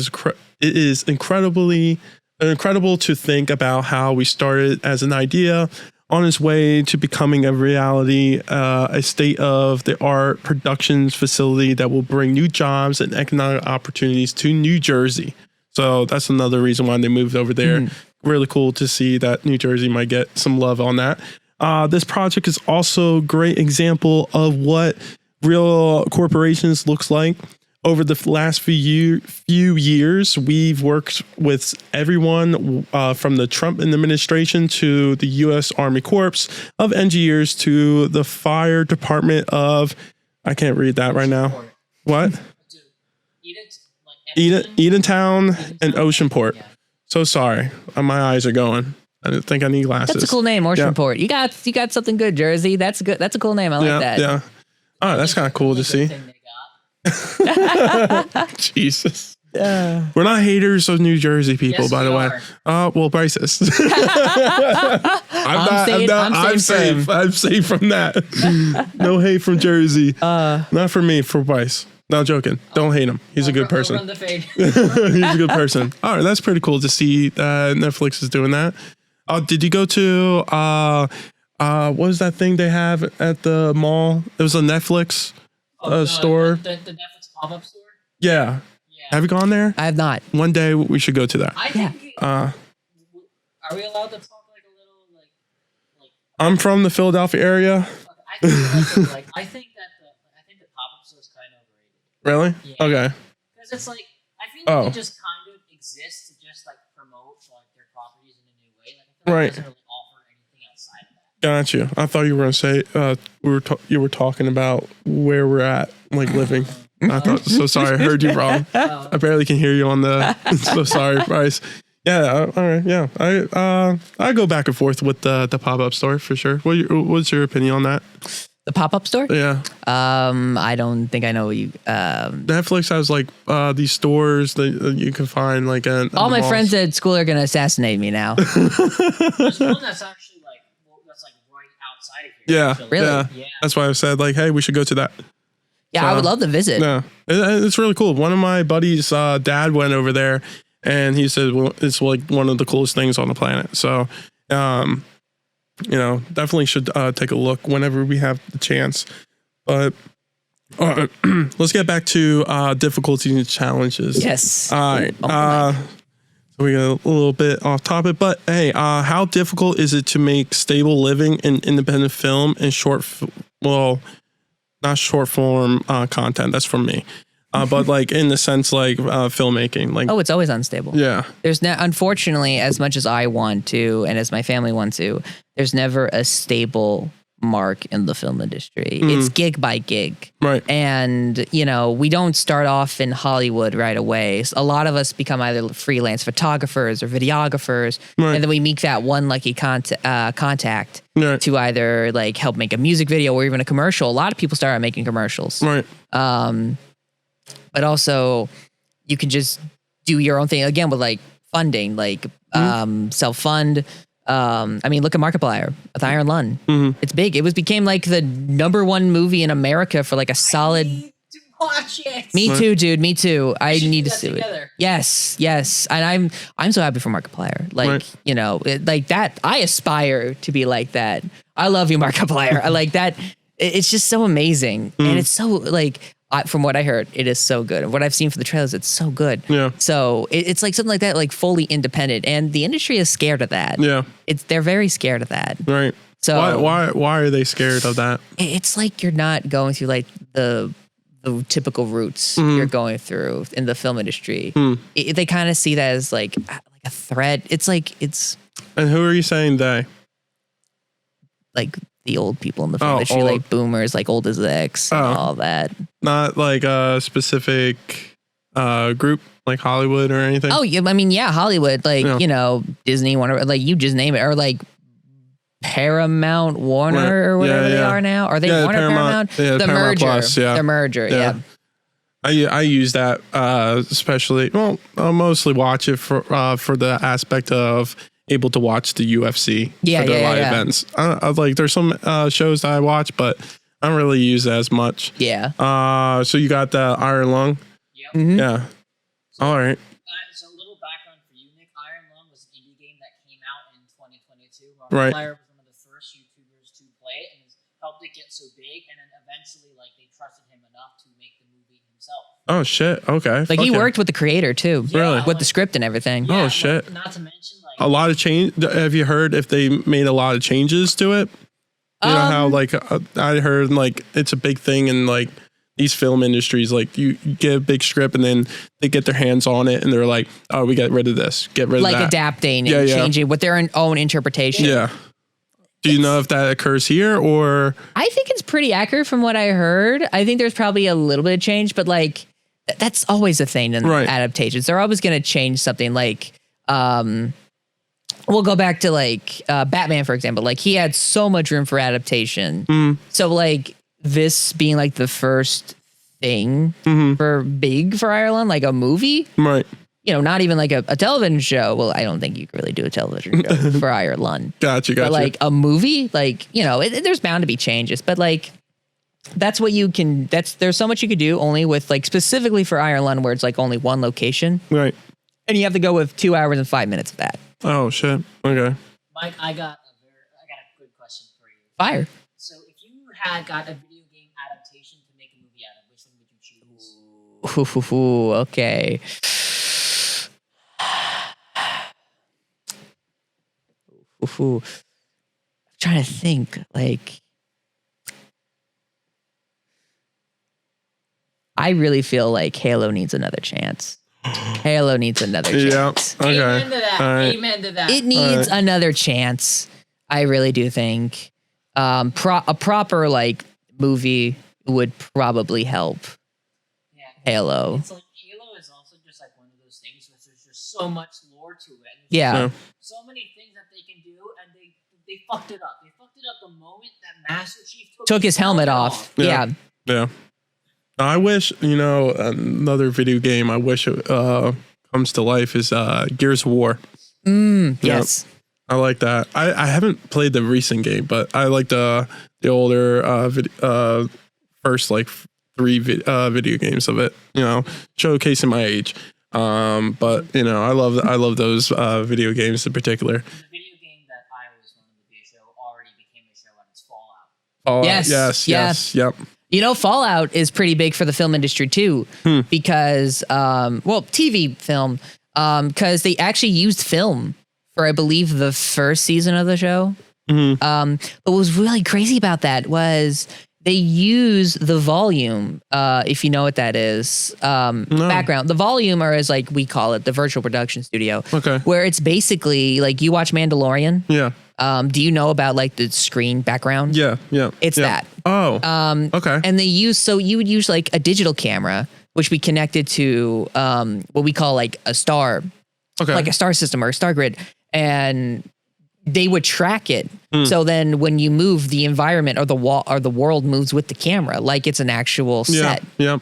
it is incredible to think about how we started as an idea on its way to becoming a reality, a state-of-the-art productions facility that will bring new jobs and economic opportunities to New Jersey. So that's another reason why they moved over there. Really cool to see that New Jersey might get some love on that. This project is also a great example of what real corporations looks like. over the last few years, we've worked with everyone from the Trump administration to the U.S. Army Corps of Engineers to the Fire Department of, I can't read that right now. What? Edentown and Oceanport. Yeah. So sorry. My eyes are going. I think I need glasses. That's a cool name, Oceanport. You got something good, Jersey. That's good. That's a cool name. I like that. Yeah. Oh, that's kind of cool to see. Thing they got. Jesus. We're not haters of New Jersey people, Yes, by the we way. are. Well, Bryce's. I'm safe. I'm safe from that. No hate from Jersey. Not for me, for Bryce. No, joking. Don't hate him. He's a good person. Run the fade. He's a good person. All right, that's pretty cool to see that Netflix is doing that. Did you go to what was that thing they have at the mall? It was a Netflix store. The Netflix pop-up store? Yeah. Yeah. Have you gone there? I have not. One day we should go to that. I think Uh, are we allowed to talk like a little like I'm from the Philadelphia area. I think the pop-up store is kind of overrated. Really? Yeah. Okay. Because it's like I feel like Oh. it just kind of exists to just like promote like their properties in a new way. Like I feel like Right. it doesn't really offer anything outside of that. Got you. I thought you were gonna say you were talking about where we're at, like living. I thought so. Sorry, I heard you wrong. I barely can hear you on the. So sorry, Bryce. Yeah. All right. Yeah. I go back and forth with the pop up store for sure. What's your opinion on that? The pop-up store? Yeah. I don't think I know what you. Netflix has like these stores that you can find like. All my friends at school are gonna assassinate me now. There's one that's actually like right outside of here. Yeah. actually. Really? Yeah. That's why I said like, hey, we should go to that. Yeah, I would love to visit. Yeah, it's really cool. One of my buddies' dad went over there, and he said, well, it's like one of the coolest things on the planet. So, definitely should take a look whenever we have the chance. But let's get back to difficulties and challenges. Yes. All right. So we got a little bit off topic, but hey, how difficult is it to make stable living in independent film and not short form content? That's from me. But like in the sense like filmmaking, like Oh, it's always unstable. yeah, There's unfortunately, as much as I want to, and as my family wants to, there's never a stable mark in the film industry. It's gig by gig. right, And, we don't start off in Hollywood right away. A lot of us become either freelance photographers or videographers. Right. And then we meet that one lucky contact right, to either like help make a music video or even a commercial. A lot of people start out making commercials. right, But also you can just do your own thing again with like funding, like self-fund. Look at Markiplier with Iron Lung. It's big. It became like the #1 movie in America for like a solid. Need to watch it. Me too, dude. Me too. I should need do to that see it. together. Yes. And I'm so happy for Markiplier. Like, Right. like that. I aspire to be like that. I love you, Markiplier. I like that. It's just so amazing. And it's so like, from what I heard, it is so good. And what I've seen for the trailers, it's so good. Yeah. So it's like something like that, like fully independent. And the industry is scared of that. yeah, They're very scared of that. right. So Why are they scared of that? it's like you're not going through like the typical routes you're going through in the film industry. They kind of see that as like a threat. It's And who are you saying they? like the old people in the film Oh, industry, old. like boomers, like old as X and all that. Not like a specific group like Hollywood or anything? Oh, yeah, Hollywood, like, Yeah. Disney, Warner, like you just name it, or like Paramount, Warner, Right. or whatever Yeah, they yeah. are now. Are they Yeah, Warner, Paramount? Yeah, The Paramount merger. Plus, yeah. The merger, yeah. I use that especially. Well, I'll mostly watch it for the aspect of able to watch the UFC Yeah, for their yeah, live yeah. events. I like there's some shows that I watch, but I don't really use it as much. Yeah. So you got the Iron Lung, Yep. Mhm. yeah. All right. So a little background for you, Nick. Iron Lung was an indie game that came out in 2022. Right. Markiplier was one of the first YouTubers to play it and has helped it get so big. And then eventually, like, they trusted him enough to make the movie himself. Oh shit. Okay. Like he Fuck yeah. worked with the creator too. Really? With the script and everything. Oh, like, shit. Not to mention, like, A lot of change. Have you heard if they made a lot of changes to it? You know how like I heard like it's a big thing in like these film industries, like you get a big script and then they get their hands on it and they're like, oh, we get rid of this, get rid of that. Like adapting and changing with their own interpretation. Yeah. Do you know if that occurs here or? I think it's pretty accurate from what I heard. I think there's probably a little bit of change, but like that's always a thing in adaptations. They're always going to change something. Like, we'll go back to like Batman, for example. Like he had so much room for adaptation. So like this being like the first thing for Ireland, like a movie, right? You know, not even like a television show. Well, I don't think you could really do a television show for Ireland. Gotcha. But like a movie, like, you know, there's bound to be changes, but like that's what you can, there's so much you could do only with like specifically for Ireland where it's like only one location. Right. And you have to go with 2 hours and 5 minutes of that. Oh shit. Okay. Mike, I got a good question for you. Fire. So if you had got a video game adaptation to make a movie out of, which one would you choose? Okay. I'm trying to think. Like, I really feel like Halo needs another chance. Halo needs another chance. Yeah. Okay. Amen to that. Right. Amen to that. It needs another chance. I really do think a proper like movie would probably help. Yeah. Halo. It's like Halo is also just like one of those things where there's just so much lore to it. And Yeah. so many things that they can do, and they fucked it up. They fucked it up the moment that Master Chief took his helmet off. Yeah. Yeah. I wish, you know, another video game I wish it comes to life is Gears of War. Yes. I like that. I haven't played the recent game, but I like the older first like 3 video games of it, you know, showcasing my age. But you know, I love those video games in particular. The video game that I was wanting to be a show already became a show, and it's Fallout. Yes. Yep. You know, Fallout is pretty big for the film industry too, because, TV film, because they actually used film for, I believe, the first season of the show. But what was really crazy about that was they use the volume, if you know what that is, background. The volume, or as like we call it, the virtual production studio. Okay. Where it's basically like you watch Mandalorian. Yeah. Do you know about like the screen background? Yeah. It's that. Oh. Okay. And you would use like a digital camera, which we connected to what we call like a star, like a star system or a star grid, and they would track it. So then when you move, the environment or the wall or the world moves with the camera, like it's an actual set. Yeah.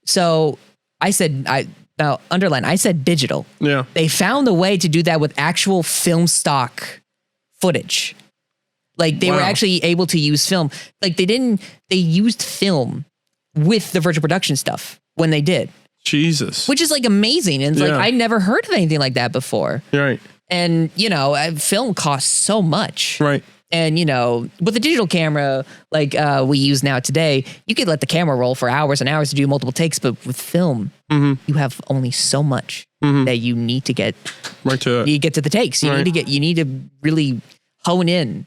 So I said, underline, I said digital. Yeah. They found a way to do that with actual film stock footage. Like they were actually able to use film. Like they used film with the virtual production stuff when they did. Jesus. Which is like amazing. And it's like, I never heard of anything like that before. Right. And, you know, film costs so much. Right. And, you know, with a digital camera like we use now today, you could let the camera roll for hours and hours to do multiple takes. But with film, you have only so much that you need to get right to it. You get to the takes. You need to really hone in.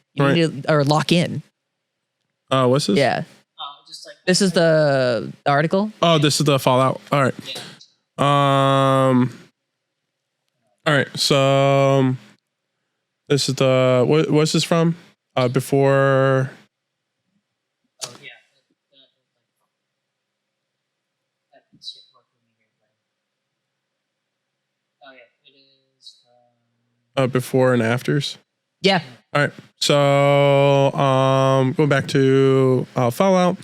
Or lock in. What's this? Yeah. Just like This is the article. Oh, this is the Fallout. All right. All right. So this is the what's this from? Before. Oh yeah. That shit worked with me here, buddy. Oh yeah, it is from. Before and afters. Yeah. All right. So going back to Fallout.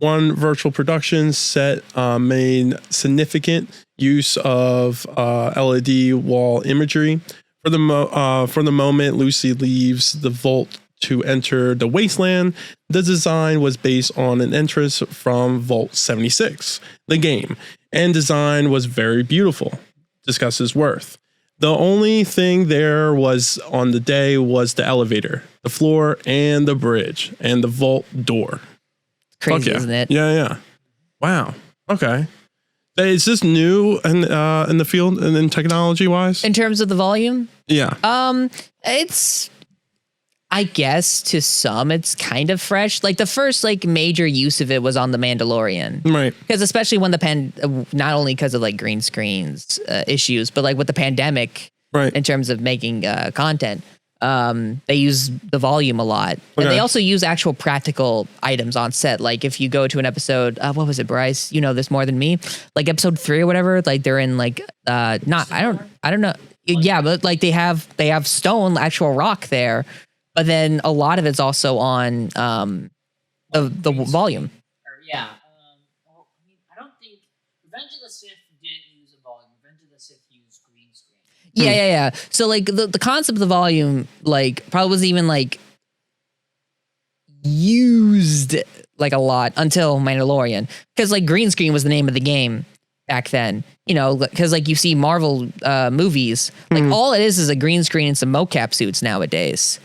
One virtual production set made significant use of LED wall imagery. For the moment Lucy leaves the vault to enter the wasteland, the design was based on an entrance from Vault 76, the game, and design was very beautiful. Discusses Worth. The only thing there was on the day was the elevator, the floor, and the bridge, and the vault door. Crazy, isn't it? Yeah. Wow. Okay. Is this new in the field and in technology wise? In terms of the volume? Yeah. It's I guess to some it's kind of fresh. Like the first like major use of it was on The Mandalorian. Right. Because especially when not only because of like green screens issues, but like with the pandemic Right. in terms of making content, they use the volume a lot. And they also use actual practical items on set. Like if you go to an episode, what was it, Bryce? You know this more than me. Like episode 3 or whatever, like they're in like, I don't know. Yeah, but like they have stone, actual rock there. But then a lot of it's also on the volume. Yeah. Well, I mean, I don't think Revenge of the Sith didn't use a volume. Revenge of the Sith used green screen. Yeah. So like the concept of the volume like probably wasn't even like used like a lot until Mandalorian, because like green screen was the name of the game back then. You know, because like you see Marvel movies, like all it is a green screen and some mocap suits nowadays.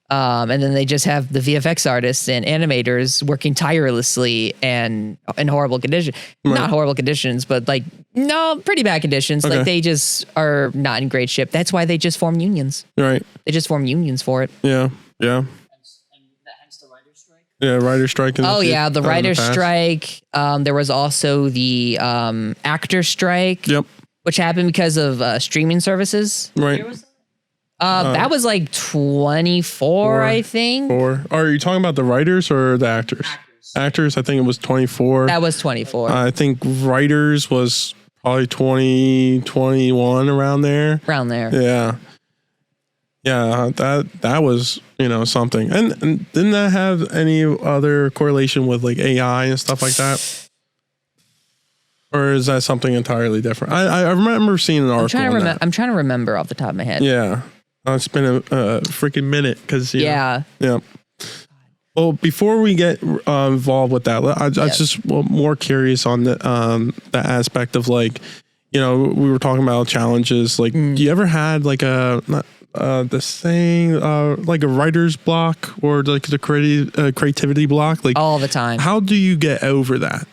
And then they just have the VFX artists and animators working tirelessly and in horrible conditions. Right. Not horrible conditions, but like, no, pretty bad conditions. Okay. Like they just are not in great shape. That's why they just form unions. Right. They just form unions for it. Yeah. And hence the writer's strike. Yeah, writer's strike. The writer's strike. There was also the actor strike. Yep. Which happened because of streaming services. Right. That was like 24, I think. Are you talking about the writers or the actors? Actors, I think it was 24. That was 24. I think writers was probably 20, 21 around there. Around there. Yeah. Yeah, that was, something. And didn't that have any other correlation with like AI and stuff like that? Or is that something entirely different? I remember seeing an article. I'm trying to remember off the top of my head. Yeah. It's been a freaking minute because yeah. Yeah. Well, before we get involved with that, I just more curious on the aspect of like, we were talking about challenges. Like, do you ever had like this thing like a writer's block or like the creativity block? Like all the time. How do you get over that?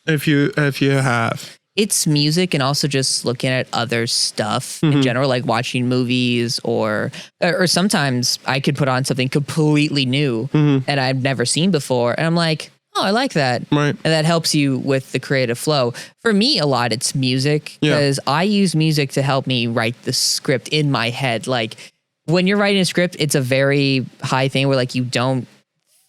If you have. It's music and also just looking at other stuff in general, like watching movies or sometimes I could put on something completely new and I've never seen before. And I'm like, oh, I like that. Right. And that helps you with the creative flow. For me, a lot, it's music because I use music to help me write the script in my head. Like when you're writing a script, it's a very high thing where like you don't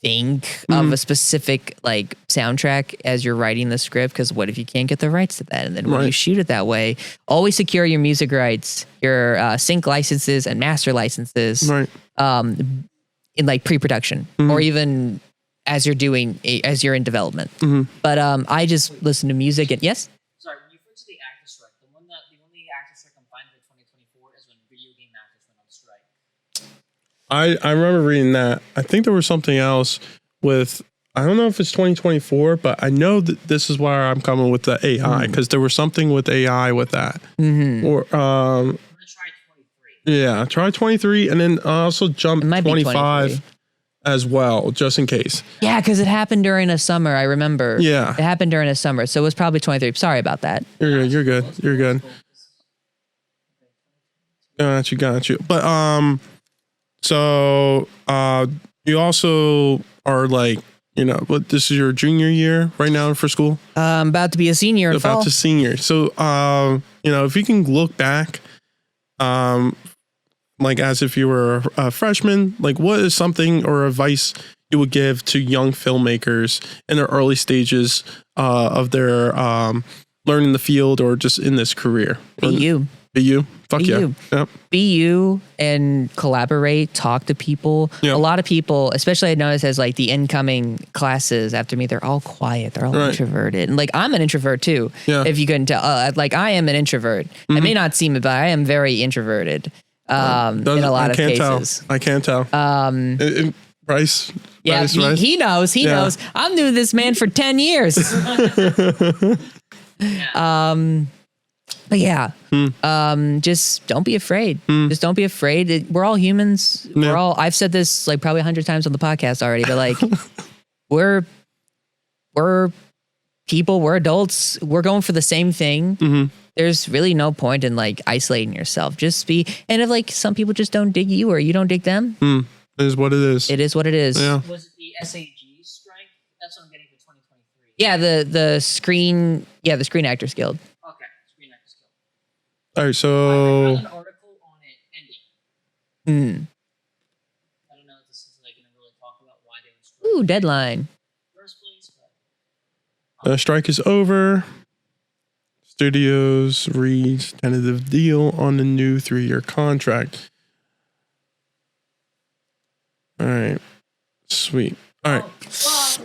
think of a specific like soundtrack as you're writing the script, because what if you can't get the rights to that, and then when you shoot it that way, always secure your music rights, your sync licenses and master licenses in like pre-production or even as you're in development. But I just listen to music and Sorry, when you refer to the actor strike, the only actor strike I'm finding for 2024 is when video game actors went on strike. I remember reading that. I think there was something else with, I don't know if it's 2024, but I know that this is where I'm coming with the AI, because there was something with AI with that. Or I'm gonna try 23. Yeah, try 23 and then also jump 25 as well, just in case. Yeah, because it happened during a summer, I remember. Yeah. It happened during a summer, so it was probably 23. Sorry about that. You're good. Got you. But so you also are like, this is your junior year right now for school? About to be a senior in fall. About to senior. So, if you can look back, like as if you were a freshman, like what is something or advice you would give to young filmmakers in their early stages of their learning the field or just in this career? Be you. Fuck yeah. Yep. Be you and collaborate, talk to people. Yep. A lot of people, especially I notice as like the incoming classes after me, they're all quiet. They're all introverted. And like I'm an introvert too. Yeah. If you couldn't tell, like I am an introvert. I may not seem it, but I am very introverted in a lot of cases. I can't tell. Bryce. Yeah, Bryce. He knows. He knows. I've knew this man for 10 years. But yeah, just don't be afraid. Just don't be afraid. We're all humans. Yeah. I've said this like probably 100 times on the podcast already, but like we're people, we're adults, we're going for the same thing. Mm-hmm. There's really no point in like isolating yourself. Just be, and if like some people just don't dig you or you don't dig them, it is what it is. It is what it is. Yeah. Was it the SAG strike? That's what I'm getting for 2023. Yeah, the Screen Actors Guild. Okay, Screen Actors Guild. All right, I so read an article on it ending. I don't know if this is like going to really talk about why they were striking Ooh, deadline. in the first place, but the strike is over. Studios reads tentative deal on the new 3-year contract. All right, sweet. All right.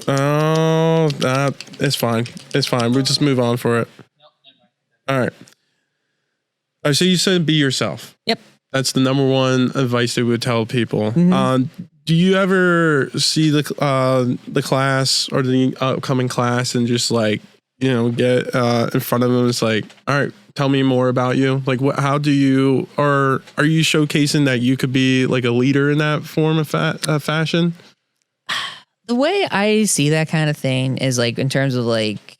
Oh, that it's fine. It's fine. We'll just move on for it. no, never mind. All right. So you said be yourself. Yep. That's the number one advice they would tell people. Mhm. Do you ever see the class or the upcoming class and just like, you know, get in front of them? It's like, all right, tell me more about you. Like, how do you, or are you showcasing that you could be like a leader in that form of fashion? The way I see that kind of thing is like in terms of like,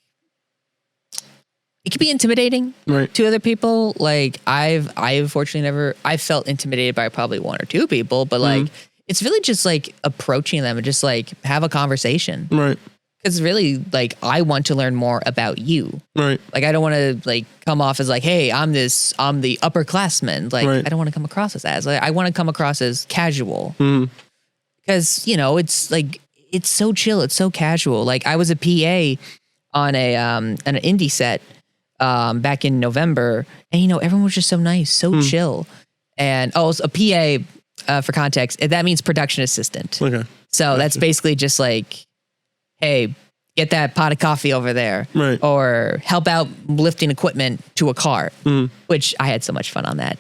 it could be intimidating Right. to other people. Like I've fortunately I've felt intimidated by probably one or two people, but like it's really just like approaching them and just like have a conversation. Right. Because really, like, I want to learn more about you. Right. Like, I don't want to like come off as like, hey, I'm the upperclassman. Like, Right. I don't want to come across as that. Like, I want to come across as casual. Mm. Because you know, it's like it's so chill, it's so casual. Like, I was a PA on an indie set back in November, and you know, everyone was just so nice, so chill. And a PA for context, that means production assistant. Okay. So that's basically just like, hey, get that pot of coffee over there. Right. Or help out lifting equipment to a car, which I had so much fun on that.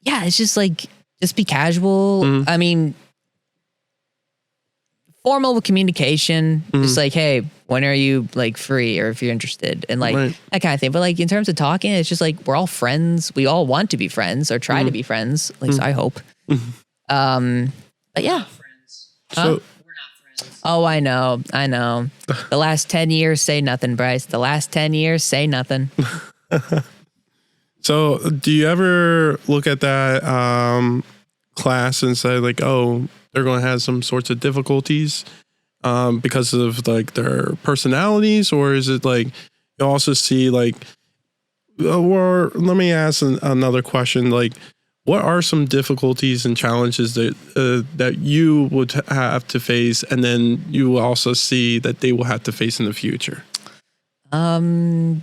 Yeah, it's just like, just be casual. I mean, formal communication, just like, hey, when are you like free or if you're interested and like that kind of thing. But like in terms of talking, it's just like, we're all friends. We all want to be friends or try to be friends. At least I hope. But yeah. Friends. So, We're not friends. Oh, I know. The last 10 years say nothing, Bryce. The last 10 years say nothing. so do you ever look at that class and say like, oh, they're going to have some sorts of difficulties because of like their personalities, or is it like you also see like, or let me ask another question, like what are some difficulties and challenges that you would have to face, and then you will also see that they will have to face in the future? The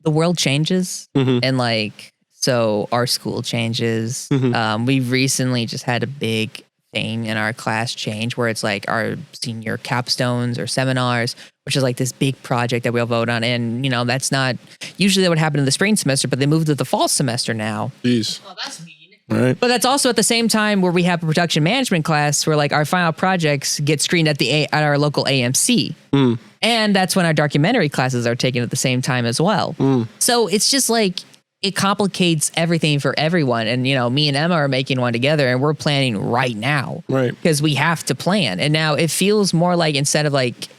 world changes, and like, so our school changes. We've recently just had a big thing in our class change where it's like our senior capstones or seminars, which is like this big project that we'll vote on. And, you know, that's not usually that would happen in the spring semester, but they moved to the fall semester now. Jeez. Oh, that's mean. Right. But that's also at the same time where we have a production management class where like our final projects get screened at our local AMC. And that's when our documentary classes are taken at the same time as well. So it's just like, it complicates everything for everyone. And, you know, me and Emma are making one together and we're planning right now. Right. Because we have to plan. And now it feels more like instead of like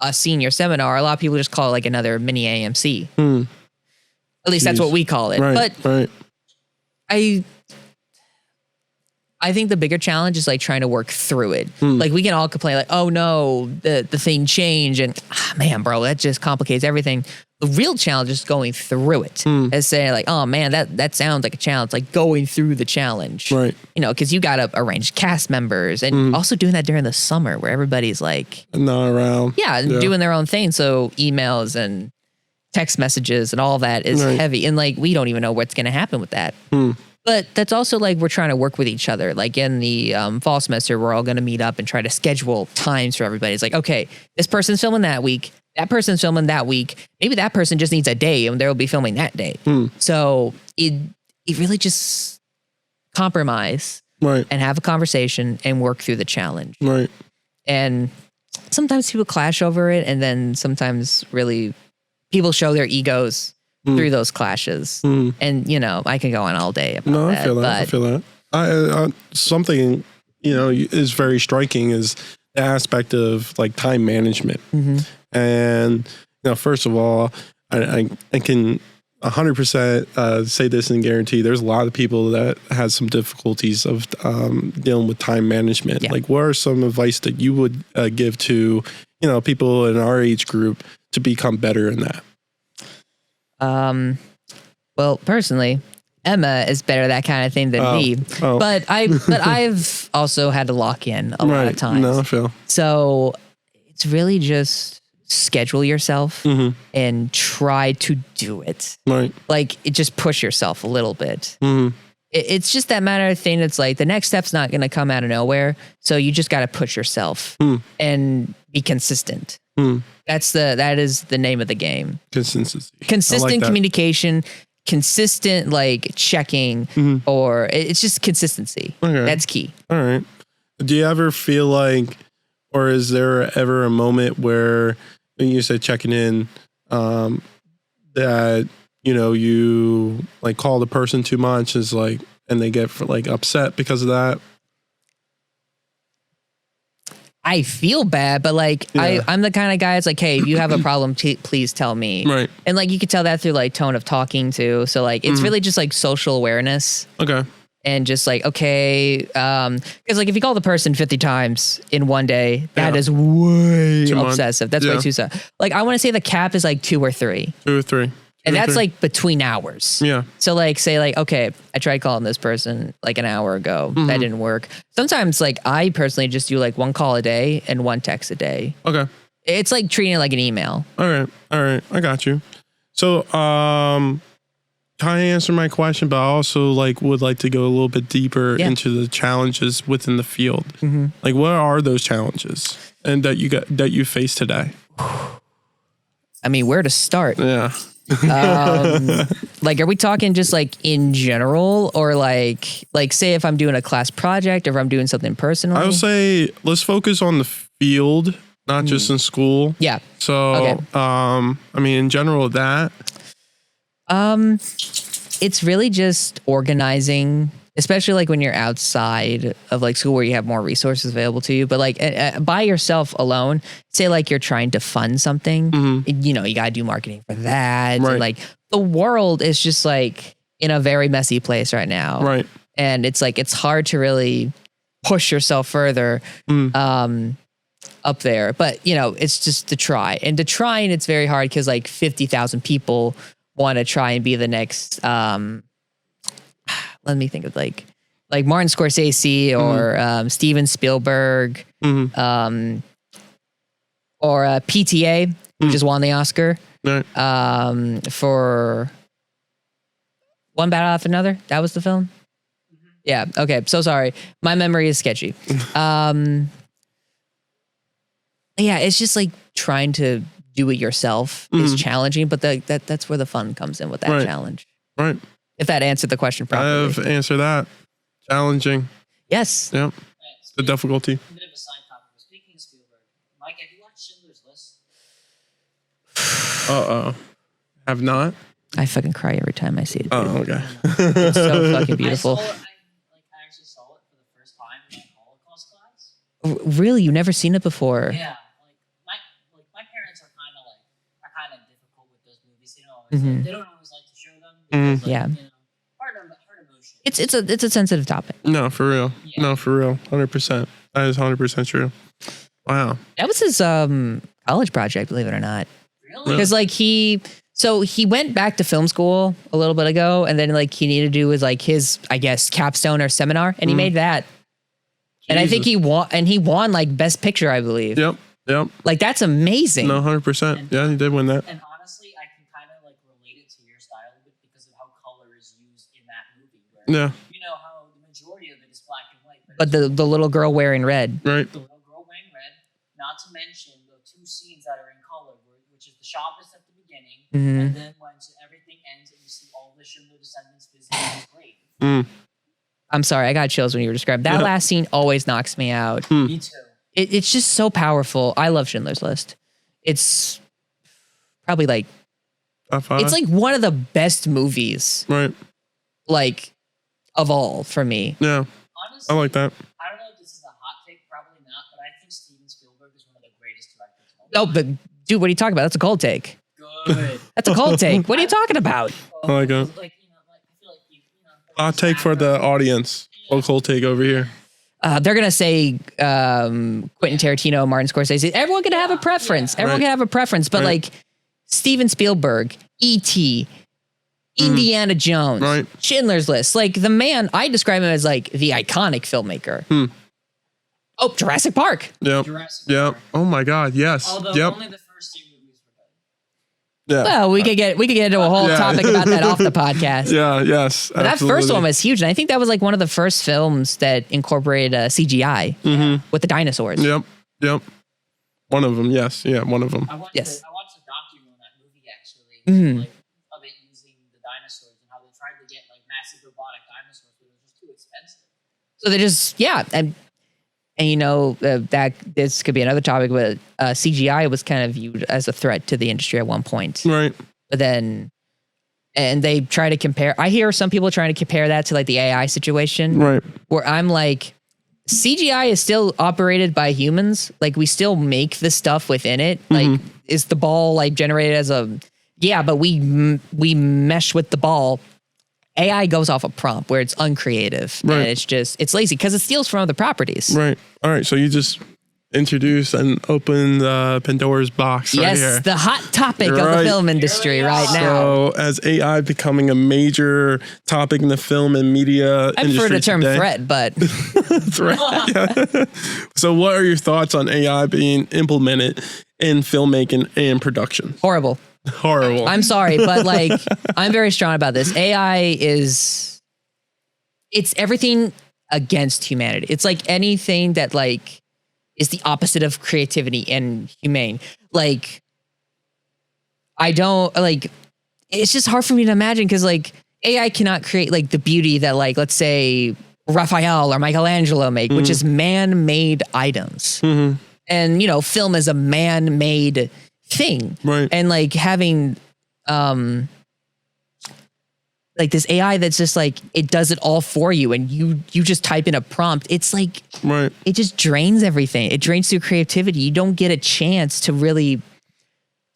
a senior seminar, a lot of people just call it like another mini AMC. At least that's what we call it. Right. But I think the bigger challenge is like trying to work through it. Like we can all complain like, oh no, the thing changed and man, bro, that just complicates everything. The real challenge is going through it. As saying like, oh man, that sounds like a challenge, like going through the challenge. Right. You know, because you got to arrange cast members and also doing that during the summer where everybody's like, not around. Yeah, doing their own thing. So emails and text messages and all that is heavy. And like, we don't even know what's going to happen with that. But that's also like we're trying to work with each other. Like in the fall semester, we're all going to meet up and try to schedule times for everybody. It's like, okay, this person's filming that week. That person's filming that week. Maybe that person just needs a day and they'll be filming that day. So it really just compromise and have a conversation and work through the challenge. Right. And sometimes people clash over it. And then sometimes really people show their egos through those clashes. And, you know, I can go on all day about that. I feel that. Something is very striking is the aspect of like time management. And first of all, I can 100% say this and guarantee there's a lot of people that has some difficulties of dealing with time management. Yeah. Like, what are some advice that you would give to people in our age group to become better in that? Well, personally, Emma is better at that kind of thing than me. But I've also had to lock in a lot of times. No, I feel. So it's really just schedule yourself and try to do it. Right. Like, just push yourself a little bit. It's just that matter of thing. It's like the next step's not going to come out of nowhere. So you just got to push yourself and be consistent. That is the name of the game. Consistency. Consistent communication, consistent like checking, or it's just consistency. Okay. That's key. All right. Do you ever feel like, or is there ever a moment where when you say checking in, that you like call the person too much is like, and they get like upset because of that? I feel bad, but like I'm the kind of guy that's like, hey, if you have a problem, please tell me. Right. And like you can tell that through like tone of talking too. So like it's really just like social awareness. Okay. And just like, okay, because like if you call the person 50 times in one day, that is way too obsessive. That's way too sad. Like I want to say the cap is like 2 or 3. 2 or 3. And that's like between hours. Yeah. So like say like, okay, I tried calling this person like an hour ago. That didn't work. Sometimes like I personally just do like 1 call a day and 1 text a day. Okay. It's like treating it like an email. All right. I got you. So kind of answer my question, but I also like would like to go a little bit deeper into the challenges within the field. Like what are those challenges and that you face today? I mean, where to start? Yeah. Like, are we talking just like in general, or like say if I'm doing a class project or if I'm doing something personally? I would say let's focus on the field, not just in school. Yeah. So, I mean, in general, that. It's really just organizing, especially like when you're outside of like school where you have more resources available to you. But like by yourself alone, say like you're trying to fund something, you got to do marketing for that. Right. And like the world is just like in a very messy place right now. Right. And it's like, it's hard to really push yourself further up there. But, it's just to try. And it's very hard because like 50,000 people want to try and be the next, let me think of like Martin Scorsese or Steven Spielberg or PTA, who just won the Oscar for One Battle After Another. That was the film. Yeah. Okay. So sorry. My memory is sketchy. Yeah. It's just like trying to do it yourself is challenging, but that's where the fun comes in with that challenge. Right. If that answered the question properly. I have answered that. Challenging. Yes. Yep. The difficulty. A bit of a side topic. Speaking of Spielberg, Mike, have you watched Schindler's List? Have not. I fucking cry every time I see it. Oh, okay. It's so fucking beautiful. I actually saw it for the first time in my Holocaust class. Really? You've never seen it before? Yeah. My parents are kind of difficult with those movies. They don't always like to show them. Because, Yeah. Hard emotion. It's a sensitive topic. No, for real. Yeah. No, for real. 100%. That is 100% true. Wow. That was his college project, believe it or not. Really? Because like he went back to film school a little bit ago, and then like he needed to do his I guess capstone or seminar, and he made that. And I think he won like best picture, I believe. Yep. Like that's amazing. No, 100%. Yeah, he did win that. And honestly, I can kind of like relate it to your style a bit because of how color is used in that movie. Where, Yeah. You know how the majority of it is black and white. But the little girl wearing red. Right. The little girl wearing red, not to mention the 2 scenes that are in color, which is the shoppers at the beginning, and then when everything ends and you see all the Schindler descendants visiting his grave. I'm sorry, I got chills when you were describing that last scene. Always knocks me out. Me too. It's just so powerful. I love Schindler's List. It's probably like it's like one of the best movies, right? Like of all for me. Yeah, Honestly, I like that. I don't know if this is Oh, but dude, what are you talking about? That's a cold take. Good. That's a cold take. What are you talking about? I like it. Like, I feel like Hot take for the audience. Cold take over here. They're gonna say Quentin Tarantino, Martin Scorsese. Everyone can have a preference. Everyone can have a preference, but like Steven Spielberg, E.T., Indiana Jones, Schindler's List. Like the man, I describe him as like the iconic filmmaker. Oh, Jurassic Park. Yep. Yep. Oh my God. Yes. Although yep. only the first 2 movies were better. Yeah. Well, we could get into a whole topic about that off the podcast. Yeah. Yes. But that first one was huge, and I think that was like one of the first films that incorporated CGI with the dinosaurs. Yep. Yep. One of them. Yes. Yeah. One of them. I watched Yes. a documentary on that movie actually, like, of it using the dinosaurs and how they tried to get like massive robotic dinosaurs, but it was just too expensive. So they just and you know that this could be another topic, but CGI was kind of viewed as a threat to the industry at one point. Right. But then, and they try to compare. I hear some people trying to compare that to like the AI situation. Right. Where I'm like, CGI is still operated by humans. Like we still make the stuff within it. Like is the ball like generated as a but we mesh with the ball. AI goes off a prompt where it's uncreative and it's lazy because it steals from other properties. Right. All right. So you just introduced and opened Pandora's box right here. Yes, the hot topic of the film industry right now. So as AI becoming a major topic in the film and media I industry prefer the term today, threat, but threat. Yeah. So what are your thoughts on AI being implemented in filmmaking and production? horrible. Horrible. I'm sorry, but like I'm very strong about this. AI it's everything against humanity. It's like anything that like is the opposite of creativity and humane. Like I don't like it's just hard for me to imagine because like AI cannot create like the beauty that like let's say Raphael or Michelangelo make, which is man-made items. And you know, film is a man-made thing. Right. And like having like this AI that's just like it does it all for you and you just type in a prompt. It's like it just drains everything. It drains your creativity. You don't get a chance to really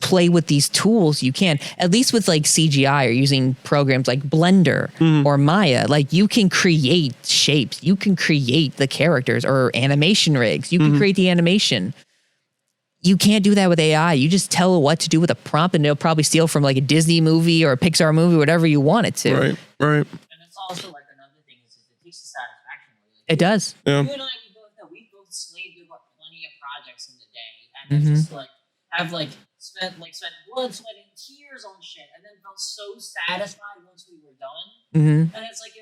play with these tools. You can, at least with like CGI or using programs like Blender or Maya, like you can create shapes. You can create the characters or animation rigs. You can create the animation. You can't do that with AI. You just tell it what to do with a prompt and it'll probably steal from like a Disney movie or a Pixar movie, whatever you want it to. Right. And it's also like another thing is it takes the satisfaction away. Like, It does. Yeah. You and I, we both slaved over plenty of projects in the day, and it's just like have like spent blood, sweat, and tears on shit, and then felt so satisfied once we were done. And it's like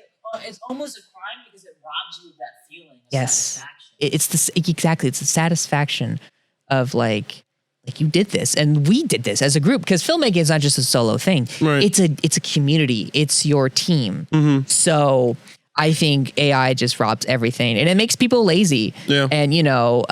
it's almost a crime because it robs you of that feeling of satisfaction. It's the satisfaction of like you did this and we did this as a group because filmmaking is not just a solo thing. Right. It's a community. It's your team. So I think AI just robs everything and it makes people lazy. Yeah. And you know,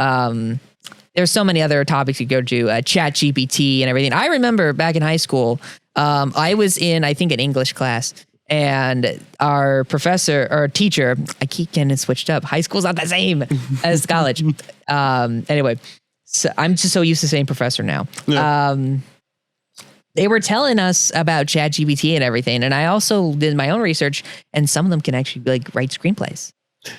there's so many other topics you go to, chat GPT and everything. I remember back in high school, I was in, I think, an English class and our professor or teacher, I keep getting it switched up. High school's not the same as college. Anyway, so I'm just so used to saying professor now. Yeah. They were telling us about ChatGPT and everything. And I also did my own research and some of them can actually like write screenplays.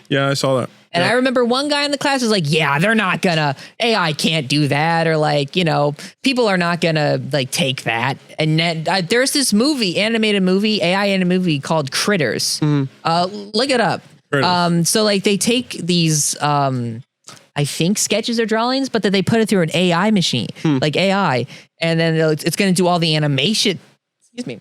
Yeah, I saw that. And I remember one guy in the class was like, yeah, they're not gonna, AI can't do that. Or like, you know, people are not gonna like take that. And then, there's this animated movie called Critters. Look it up. Critters. So like they take these, I think sketches or drawings, but then they put it through an AI machine, like AI. And then it's going to do all the animation. Excuse me.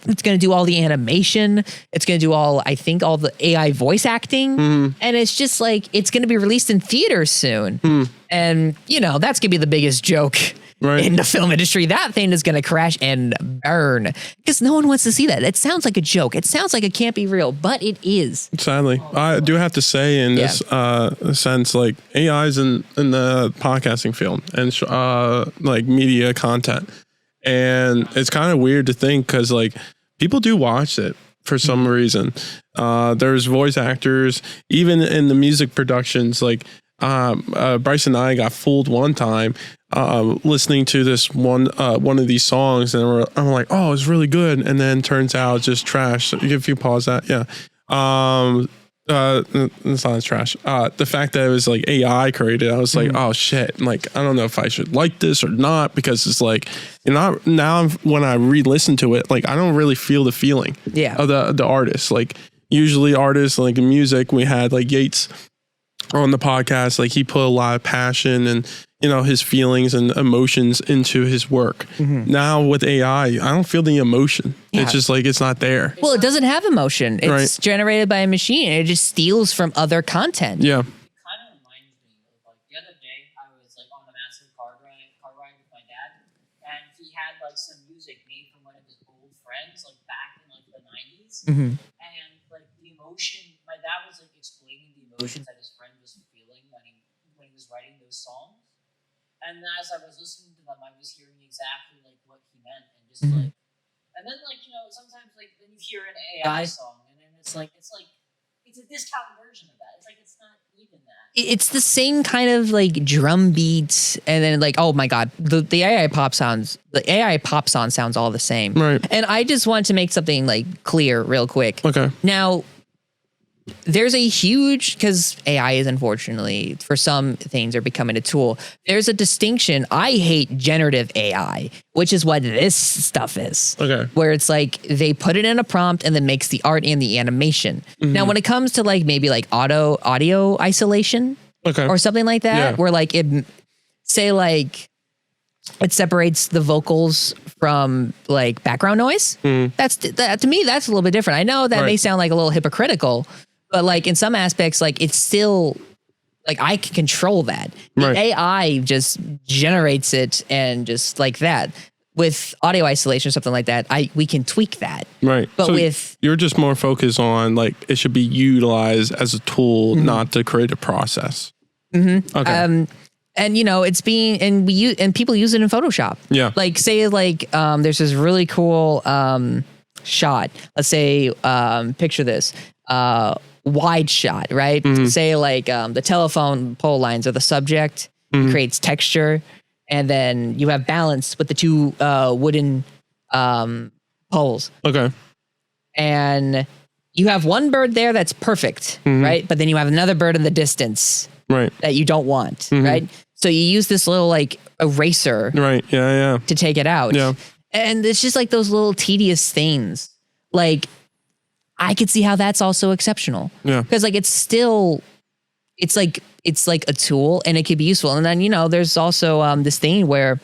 It's going to do all the animation. It's going to do all the AI voice acting. And it's just like, it's going to be released in theaters soon. And, you know, that's going to be the biggest joke in the film industry. That thing is going to crash and burn because no one wants to see that. It sounds like a joke. It sounds like it can't be real, but it is. Sadly, I do have to say in this sense, like AI's in the podcasting field and like media content. And it's kind of weird to think because like people do watch it for some reason. There's voice actors, even in the music productions, like Bryce and I got fooled one time. listening to this one of these songs, and I'm like, oh, it's really good, and then turns out it's just trash. So if you pause that, yeah. It's not trash. The fact that it was like AI created, I was like, oh shit. Like, I don't know if I should like this or not, because it's like, now when I re-listen to it, like I don't really feel the feeling of the artist. Like usually artists, like in music, we had like Yates on the podcast, like he put a lot of passion and his feelings and emotions into his work. Now with AI, I don't feel the emotion. It's just like it's not there. Well, it doesn't have emotion. It's generated by a machine, and it just steals from other content. Yeah. It kind of reminds me of like the other day I was like on a massive car ride with my dad, and he had like some music made from one of his old friends, like back in like the 90s. And like the emotion, my dad was like explaining the emotions that his friend was feeling when he was writing those songs. And as I was listening to them, I was hearing exactly like what he meant, and just like, and then like sometimes like then you hear an AI song, and then it's a discounted version of that. It's like it's not even that. It's the same kind of like drum beats, and then like, oh my god, the AI pop song sounds all the same. Right. And I just want to make something like clear real quick. Okay. Now, there's a huge, because AI is unfortunately, for some things, are becoming a tool. There's a distinction. I hate generative AI, which is what this stuff is. Okay. Where it's like they put it in a prompt and then makes the art and the animation. Now, when it comes to like maybe like audio isolation or something like that, where like it separates the vocals from like background noise. That to me, that's a little bit different. I know that may sound like a little hypocritical, but like in some aspects, like it's still like I can control that. The AI just generates it, and just like that. With audio isolation or something like that, we can tweak that. Right. But so you're just more focused on like it should be utilized as a tool, not to create a process. Okay. And it's being, and people use it in Photoshop. Yeah. Like say like there's this really cool shot. Let's say picture this wide shot, right? Say like the telephone pole lines are the subject, creates texture, and then you have balance with the two wooden poles. Okay. And you have one bird there that's perfect, right? But then you have another bird in the distance, right, that you don't want, right? So you use this little like eraser, right? Yeah, to take it out. Yeah. And it's just like those little tedious things. Like I could see how that's also exceptional. Yeah. Because like it's like a tool, and it could be useful. And then there's also this thing where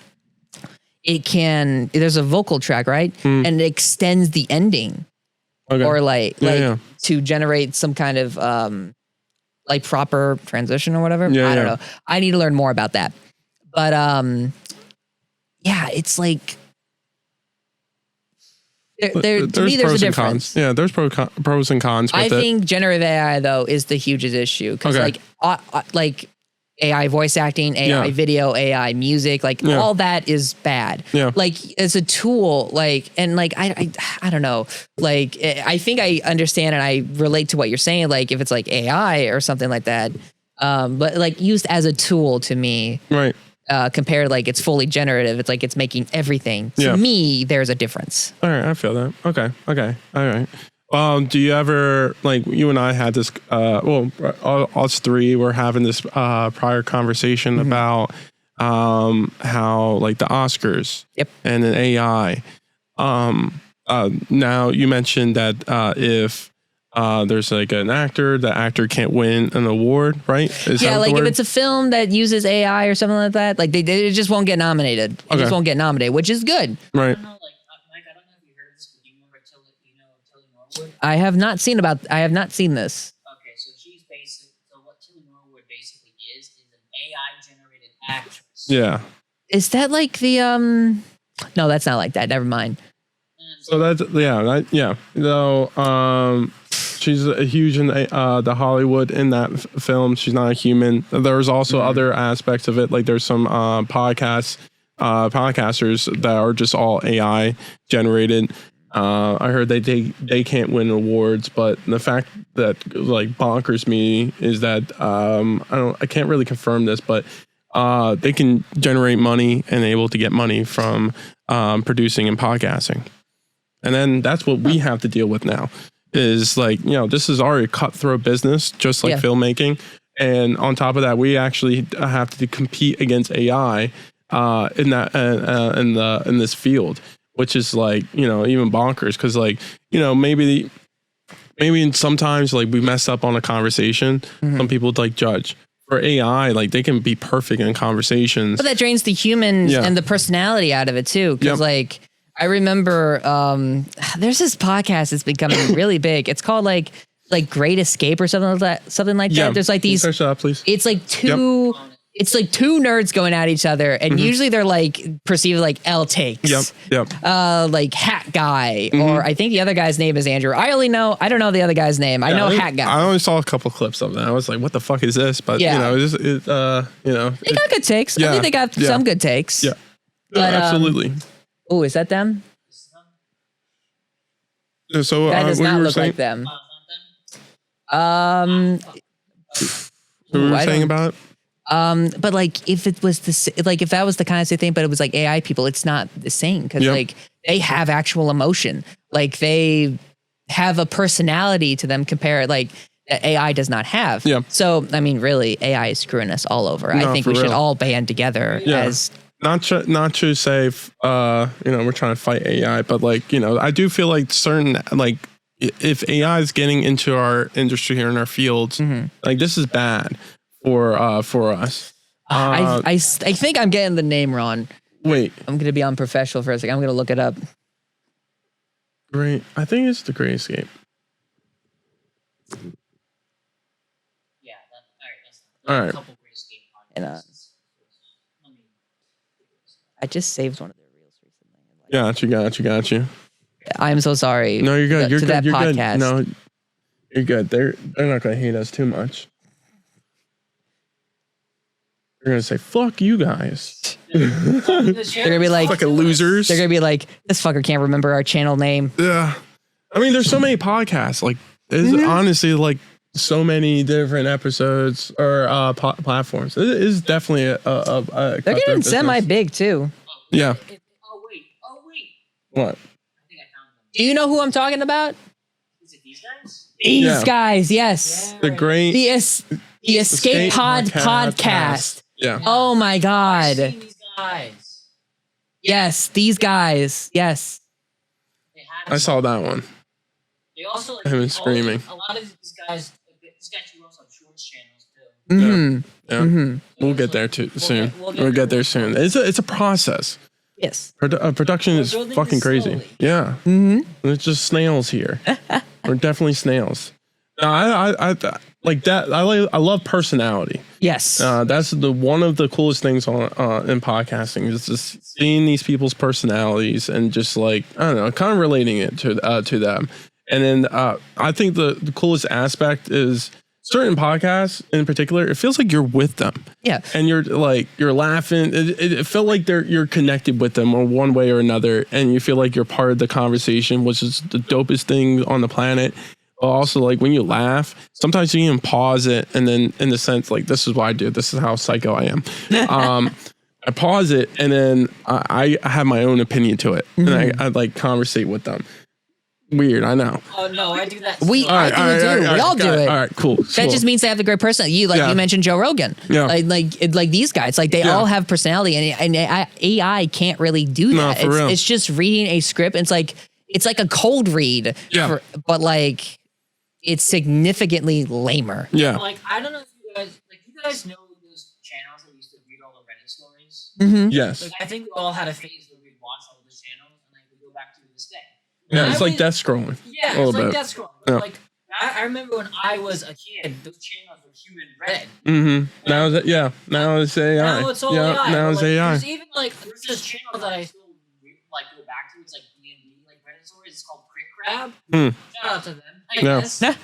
there's a vocal track, right? And it extends the ending. Okay. Or to generate some kind of like proper transition or whatever. I don't know. I need to learn more about that. But it's like to me there's a difference. Yeah, there's pros and cons. I think generative AI though is the hugest issue, because like AI voice acting, AI video, AI music, like all that is bad. Yeah. Like as a tool, like, and like, I don't know, like, I think I understand and I relate to what you're saying. Like if it's like AI or something like that, but like used as a tool to me, right. Compared to like it's fully generative, it's like it's making everything. To me, there's a difference. All right, I feel that. Okay. All right. Do you ever, like, you and I had this, us three were having this prior conversation about how, like, the Oscars and an AI. Now, you mentioned that if there's, like, an actor, the actor can't win an award, right? Is that like, if it's a film that uses AI or something like that, like, they just won't get nominated. It just won't get nominated, which is good. Right. I have not seen this. Okay, so she's what Tilly Norwood basically is an AI generated actress. Yeah. Is that like the no, that's not like that. Never mind. So that's she's a huge in the Hollywood in that film. She's not a human. There's also other aspects of it. Like there's some podcasters that are just all AI generated. I heard they can't win awards, but the fact that like bonkers me is that I can't really confirm this, but they can generate money and able to get money from producing and podcasting. And then that's what we have to deal with now is like, this is already a cutthroat business, just like filmmaking. And on top of that, we actually have to compete against AI in this field, which is like, even bonkers. Cause like, maybe sometimes like we mess up on a conversation. Some people like judge. For AI, like they can be perfect in conversations. But that drains the humans and the personality out of it too. Cause like, I remember there's this podcast that's becoming really big. It's called like Great Escape or something like that. There's like these, search that up, please. It's like two nerds going at each other, and usually they're like perceived like L takes. Like Hat Guy, or I think the other guy's name is Andrew. I don't know the other guy's name. I know Hat Guy. I only saw a couple clips of that. I was like, what the fuck is this? But they got good takes. I think they got some good takes. Yeah. But, absolutely. Oh, is that them? So that does not look like them. What were we saying about it? But like if it was if that was the kind of thing, but it was like AI people, it's not the same because like they have actual emotion, like they have a personality to them compared like that AI does not have. Yeah. So I mean, really, AI is screwing us all over. I think we should all band together as. Not to say, we're trying to fight AI, but like, I do feel like certain, like if AI is getting into our industry here in our fields, like this is bad for us. I think I'm getting the name wrong. Wait, I'm going to be unprofessional for a second. I'm going to look it up. I think it's the Great Escape. Yeah. All right. A couple Great Escape and, I just saved one of their reels recently. Got you. I'm so sorry. No, you're good. You're good. That You're podcast. good. No, you're good. They're not going to hate us too much. They're going to say, fuck you guys. They're going to be like, fucking losers. They're going to be like, this fucker can't remember our channel name. Yeah. I mean, there's so many podcasts. Like, there's honestly like so many different episodes or platforms. It is definitely a they're getting semi-big too. Yeah. Oh wait. What? I think I found them. Do you know who I'm talking about? Is it these guys? These guys, yes. The great... The Escape Pod podcast. Yeah. Oh my God. I've seen these guys. Yes, these guys. Yes. I saw that one. They also like him screaming. A lot of these guys who also have shorts channels too. We'll get there soon. We'll get there soon. It's a process. Yes. Production is fucking crazy. Slowly. Yeah. It's just snails here. We're definitely snails. No, I like that. I love personality. Yes. That's one of the coolest things in podcasting is just seeing these people's personalities and just like, I don't know, kind of relating it to them. And then I think the coolest aspect is certain podcasts in particular, it feels like you're with them. Yeah. And you're laughing. It felt like you're connected with them or one way or another. And you feel like you're part of the conversation, which is the dopest thing on the planet. But also, like when you laugh, sometimes you can pause it. And then in the sense, like, this is what I do. This is how psycho I am. I pause it and then I have my own opinion to it. And I like conversate with them. Weird, I know. Oh no, I do that. We all do it. All right, cool. That just means they have the great personality. You mentioned Joe Rogan. Yeah. Like these guys, like they all have personality, and AI can't really do that. No, for real. It's just reading a script. It's like a cold read. Yeah. But like it's significantly lamer. Yeah. Like I don't know if you guys know those channels that used to read all the Reddit stories. Yes. Like I think we all had a phase where we'd watch all those channels and like we go back to this day. Yeah, it's like death scrolling. Yeah, it's like death scrolling. Yeah. Like I remember when I was a kid, those channels were human read. Now it's AI. Now it's all AI. Now it's AI. There's even there's this channel that I still go back to. It's like D&D Reddit stories. It's called Crit Crab. Shout out to them. I guess. But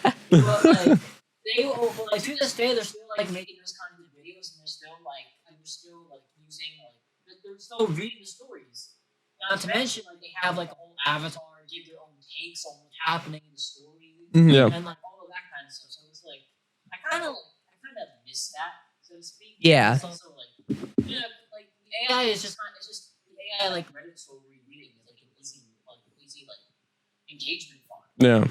they to this day they're still making those kinds of videos and they're still using they're still reading the stories. Not to mention they have a whole avatar, give their own takes on what's happening in the story, and all of that kind of stuff. So it's I kind of miss that, so to speak. Yeah. It's also Yeah, like the AI is just not. It's just the AI like Reddit story reading is like an easy like engagement farm. Yeah.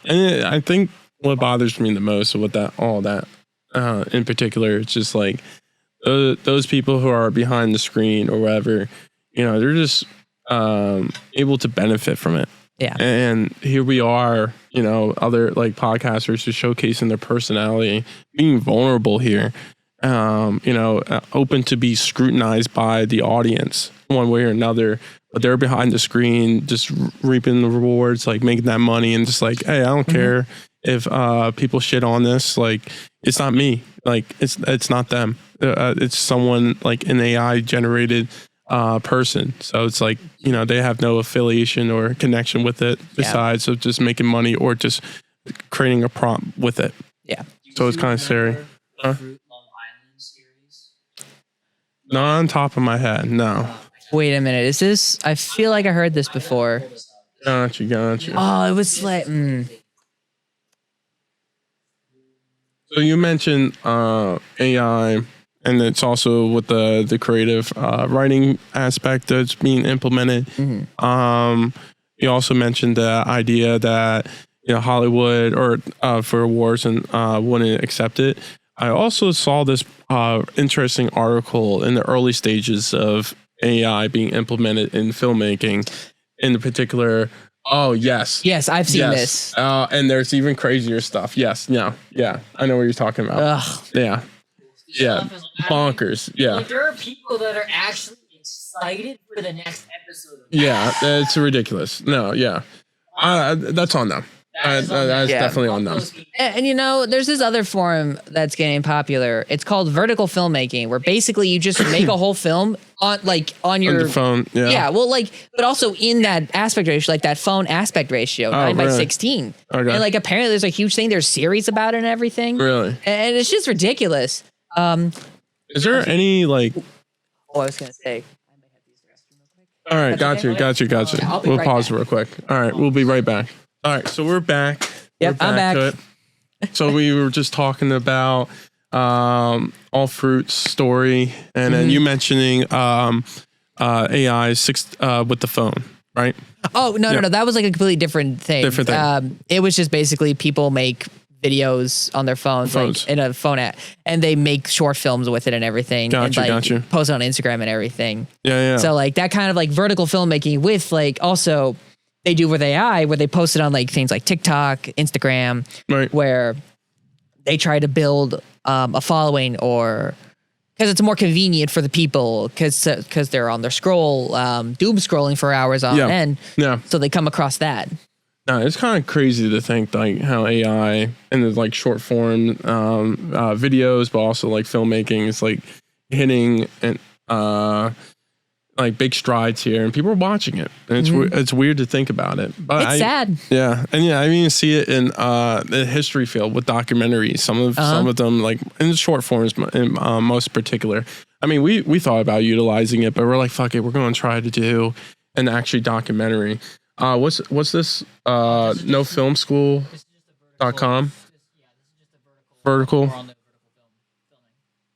And I think what bothers me the most with all that in particular, it's just like those people who are behind the screen or whatever, they're just able to benefit from it. Yeah. And here we are, other like podcasters who showcasing their personality, being vulnerable here, open to be scrutinized by the audience one way or another. But they're behind the screen, just reaping the rewards, like making that money, and just like, hey, I don't care if people shit on this. Like, it's not me. Like, it's not them. It's someone like an AI generated person. So it's like, they have no affiliation or connection with it besides of just making money or just creating a prompt with it. Yeah. So it's kind of scary. The Fruit Long Island series. Not on top of my head. No. Wait a minute. Is this? I feel like I heard this before. Gotcha. Oh, it was like. So you mentioned AI, and it's also with the creative writing aspect that's being implemented. You also mentioned the idea that Hollywood or for awards and wouldn't accept it. I also saw this interesting article in the early stages of AI being implemented in filmmaking, in the particular. Oh yes, I've seen this. And there's even crazier stuff. Yes, yeah, I know what you're talking about. Ugh. Yeah, bonkers. Yeah, Like there are people that are actually excited for the next episode. yeah, it's ridiculous. No, yeah, that's on them. That's definitely on them. And there's this other form that's getting popular. It's called vertical filmmaking, where basically you just make a whole film on your phone. Yeah. Well, but also in that aspect ratio, like that phone aspect ratio, 9:16. Okay. And apparently there's a huge thing. There's series about it and everything. Really? And it's just ridiculous. Is there any like? Oh, I was gonna say. All right, got you. We'll pause real quick. All right, we'll be right back. All right, so we're back. Yep, I'm back. To it. So we were just talking about All Fruit's story, and then you mentioning AI 6 with the phone, right? Oh no, that was like a completely different thing. It was just basically people make videos on their phones. Like in a phone app, and they make short films with it and everything. Gotcha. Post it on Instagram and everything. Yeah. So that kind of vertical filmmaking with also they do with AI, where they post it on things like TikTok, Instagram, right, where they try to build a following, or because it's more convenient for the people because they're on their scroll, doom scrolling for hours on end. Yeah. So they come across that. No, it's kind of crazy to think how AI and the short form videos, but also filmmaking is hitting and big strides here, and people are watching it, and it's weird to think about it, but it's sad. Yeah, and I mean, you see it in the history field with documentaries. Some of them, in the short forms, in most particular. I mean, we thought about utilizing it, but we're like, fuck it, we're going to try to do an actually documentary. What's this? nofilmschool.com. Vertical.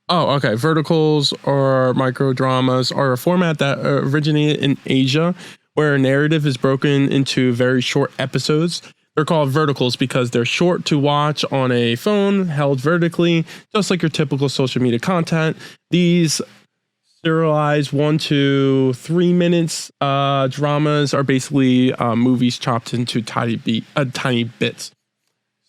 Oh, okay. Verticals or micro dramas are a format that originated in Asia, where a narrative is broken into very short episodes. They're called verticals because they're short to watch on a phone held vertically, just like your typical social media content. These serialized 1 to 3 minutes dramas are basically movies chopped into tiny bits.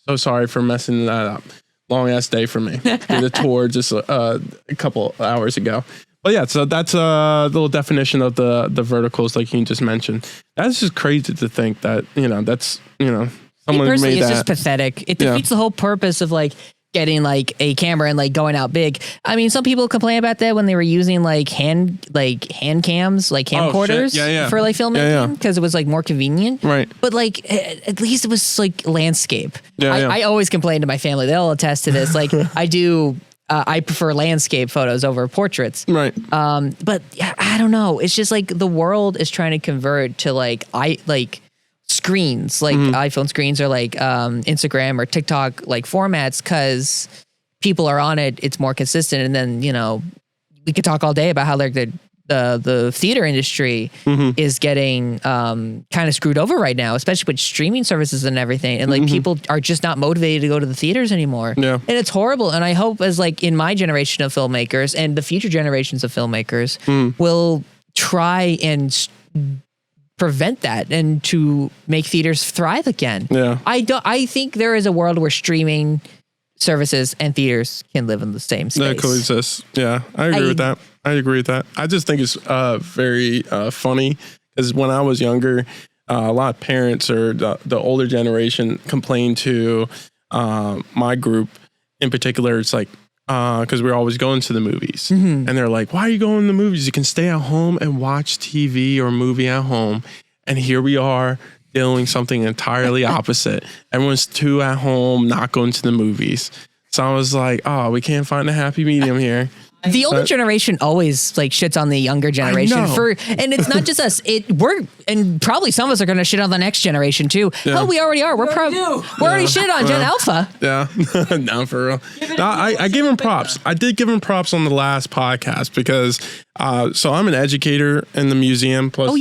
So sorry for messing that up. Long ass day for me. Did a tour just a couple hours ago. But yeah, so that's a little definition of the verticals, like you just mentioned. That's just crazy to think that that's someone made that. It's just pathetic. It defeats the whole purpose of getting a camera and going out big. I mean, some people complain about that when they were using hand cams, camcorders for filmmaking because it was more convenient. Right. But at least it was landscape. I Yeah. always complain to my family. They'll attest to this. I prefer landscape photos over portraits. Right. But I don't know. It's just the world is trying to convert to screens, iPhone screens, or Instagram or TikTok formats, because people are on it. It's more consistent, and then we could talk all day about how like the theater industry is getting kind of screwed over right now, especially with streaming services and everything. And like people are just not motivated to go to the theaters anymore. Yeah. And it's horrible. And I hope as like in my generation of filmmakers and the future generations of filmmakers will try and prevent that and to make theaters thrive again. Yeah. I think there is a world where streaming services and theaters can live in the same space. That coexist. Yeah, I agree with that. I just think it's very funny because when I was younger, a lot of parents or the older generation complained to my group in particular. It's like, because we're always going to the movies. And they're like, why are you going to the movies? You can stay at home and watch TV or a movie at home. And here we are doing something entirely opposite. Everyone's too at home, not going to the movies. So I was like, oh, we can't find a happy medium here. The older generation always like shits on the younger generation and it's not just us. And probably some of us are going to shit on the next generation too. Yeah. Hell, we already are. We're already shit on Gen Alpha. Yeah, no, for real. No, I give him props. I did give him props on the last podcast because so I'm an educator in the museum plus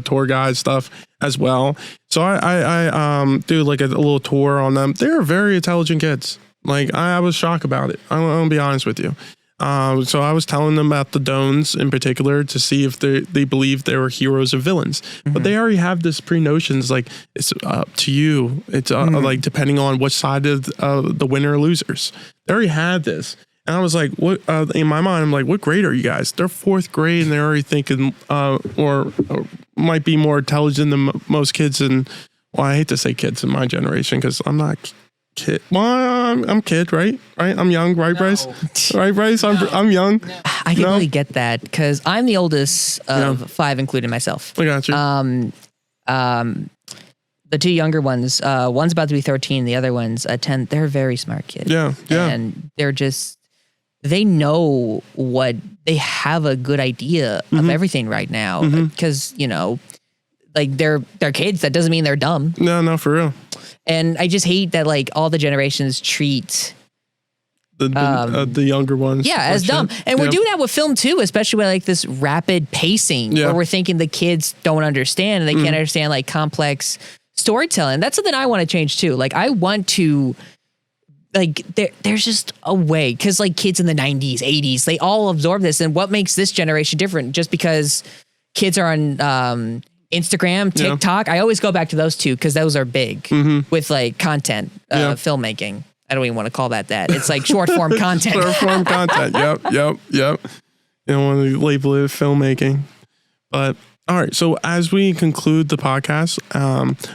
tour guide stuff as well. So I do like a little tour on them. They're very intelligent kids. Like I was shocked about it. I'm gonna be honest with you. So I was telling them about the Dones in particular to see if they believe they were heroes or villains. But they already have this pre-notions like it's up to you. It's like depending on which side of the winner or losers. They already had this. And I was like, what? In my mind, I'm like, what grade are you guys? They're 4th grade and they're already thinking or might be more intelligent than most kids. And well, I hate to say kids in my generation because I'm not kid. Well, I'm kid, right? I'm young, right, Bryce? Right, Bryce? I'm young. No. I can really get that because I'm the oldest of 5, including myself. I got you. The 2 younger ones, one's about to be 13, the other one's 10. They're very smart kids. Yeah. And they know they have a good idea of everything right now because, like they're kids. That doesn't mean they're dumb. No, for real. And I just hate that like all the generations treat the younger ones as dumb. And we're doing that with film too, especially with like this rapid pacing where we're thinking the kids don't understand and they can't understand like complex storytelling. That's something I want to change too. Like I want to like there's just a way because like kids in the 90s, 80s, they all absorb this. And what makes this generation different just because kids are on Instagram, TikTok. I always go back to those 2 because those are big with like content, filmmaking. I don't even want to call that. It's like short form content. Short form content. Yep. You don't want to label it filmmaking. But all right. So as we conclude the podcast,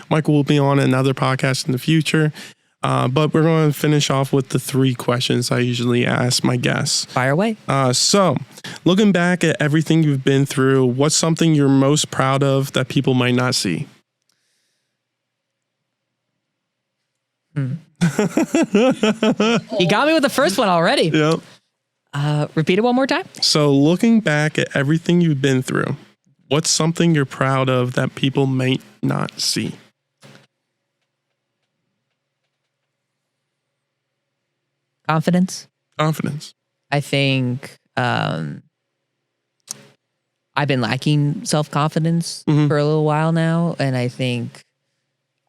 Michael will be on another podcast in the future. But we're going to finish off with the 3 questions I usually ask my guests. Fire away. So looking back at everything you've been through, what's something you're most proud of that people might not see? You got me with the first one already. Yep. Repeat it one more time. So looking back at everything you've been through, what's something you're proud of that people might not see? Confidence. I think I've been lacking self-confidence for a little while now. And I think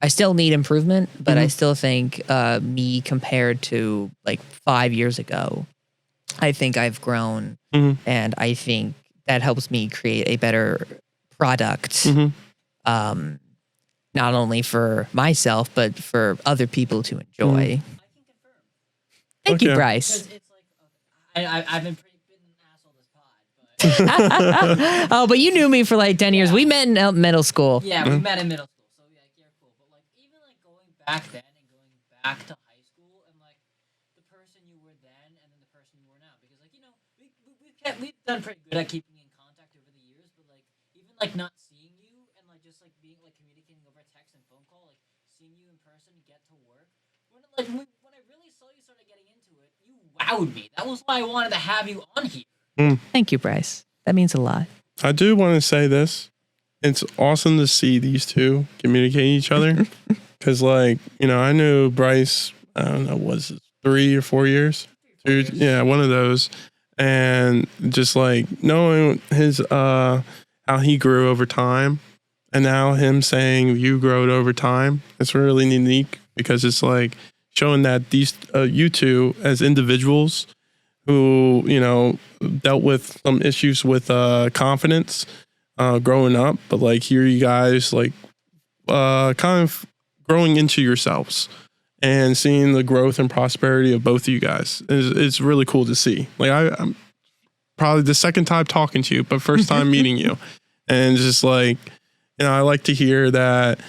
I still need improvement, but I still think me compared to like 5 years ago, I think I've grown and I think that helps me create a better product. Not only for myself, but for other people to enjoy. Thank you, Bryce. It's like, I've been pretty been an asshole this pod, but oh, but you knew me for like 10 years. We met in middle school. Yeah, we met in middle school, so yeah, you're cool. But like even like going back then and going back to high school and like the person you were then and then the person you are now, because like we've done pretty good at keeping in contact over the years, but like even like not seeing you and like just like being like communicating over text and phone call, like seeing you in person, get to work, when I really saw you started getting into it, you wowed me. That was why I wanted to have you on here. Thank you, Bryce. That means a lot. I do want to say this. It's awesome to see these 2 communicate each other. Because, like, I knew Bryce, I don't know, was it 3 or 4 years? 2, yeah, one of those. and just like knowing his how he grew over time, and now him saying you growed over time. It's really unique because it's like showing that these you two as individuals who dealt with some issues with confidence growing up, but like here you guys like kind of growing into yourselves and seeing the growth and prosperity of both of you guys is really cool to see. Like I'm probably the second time talking to you, but first time meeting you, and just like I like to hear that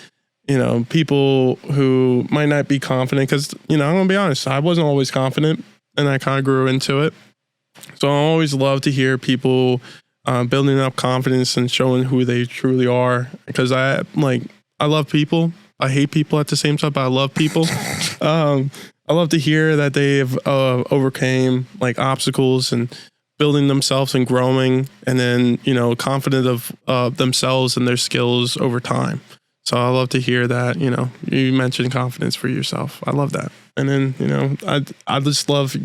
people who might not be confident, because I'm gonna be honest, I wasn't always confident, and I kind of grew into it. So I always love to hear people building up confidence and showing who they truly are, because I love people. I hate people at the same time, but I love people. I love to hear that they've overcame like obstacles and building themselves and growing, and then confident of themselves and their skills over time. So I love to hear that. You mentioned confidence for yourself. I love that. And then I just love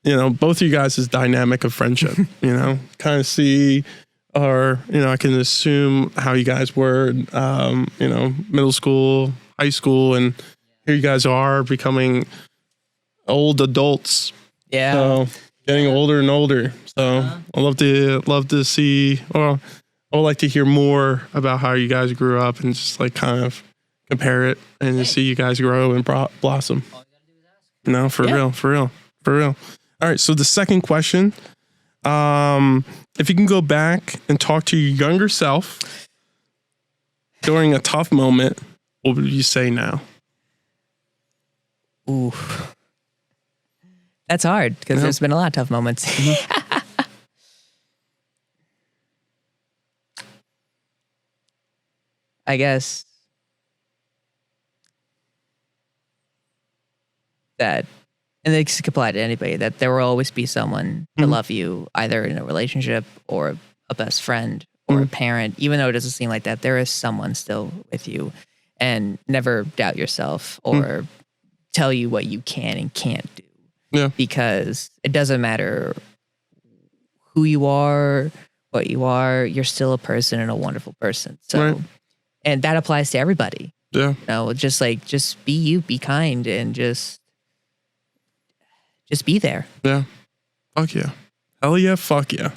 both of you guys' dynamic of friendship. Kind of see, or I can assume how you guys were middle school, high school, and here you guys are becoming old adults. Yeah. So getting older and older. So I love to see, or I would like to hear more about how you guys grew up and just like kind of compare it and to see you guys grow and blossom. All you gotta do is ask. No, for real. All right. So the second question, if you can go back and talk to your younger self during a tough moment, what would you say now? Ooh. That's hard because there's been a lot of tough moments. I guess that, and this could apply to anybody, that there will always be someone to love you, either in a relationship or a best friend or a parent. Even though it doesn't seem like that, there is someone still with you, and never doubt yourself or tell you what you can and can't do. Yeah. Because it doesn't matter who you are, what you are, you're still a person and a wonderful person. So, and that applies to everybody. Yeah. Just be you, be kind, and just be there. Yeah. Fuck yeah. Hell yeah. Fuck yeah.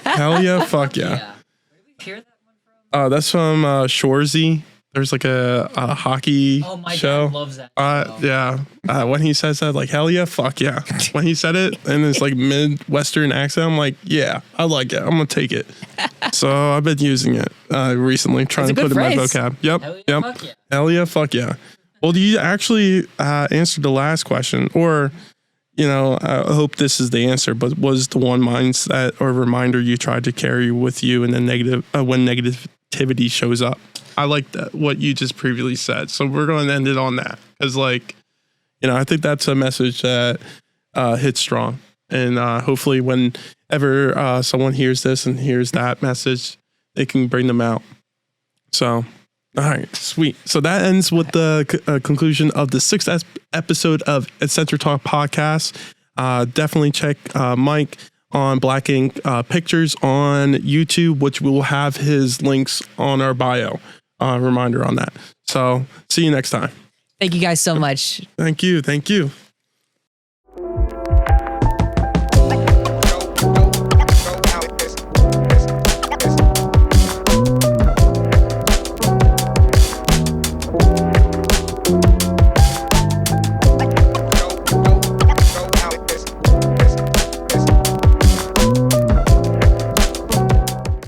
Hell yeah. Fuck yeah. Where did we hear that one from? That's from Shorzy. There's like a hockey Oh, my show. dad loves that show. Yeah. When he says that, like, hell yeah, fuck yeah. When he said it in this like Midwestern accent, I'm like, yeah, I like it. I'm going to take it. So I've been using it recently, trying to put it in my vocab. Yep. Hell yeah, Yep. fuck yeah. Hell yeah, fuck yeah. Well, you actually answered the last question, or, I hope this is the answer, but was the one mindset or reminder you tried to carry with you in the negative when negativity shows up? I like that, what you just previously said. So we're going to end it on that. Because, I think that's a message that hits strong. And hopefully whenever someone hears this and hears that message, they can bring them out. So, all right, sweet. So that ends with the conclusion of the 6th episode of Eccentric-Talk podcast. Definitely check Mike on Black Ink Pictures on YouTube, which we will have his links on our bio. Reminder on that. So see you next time. Thank you guys so much. Thank you.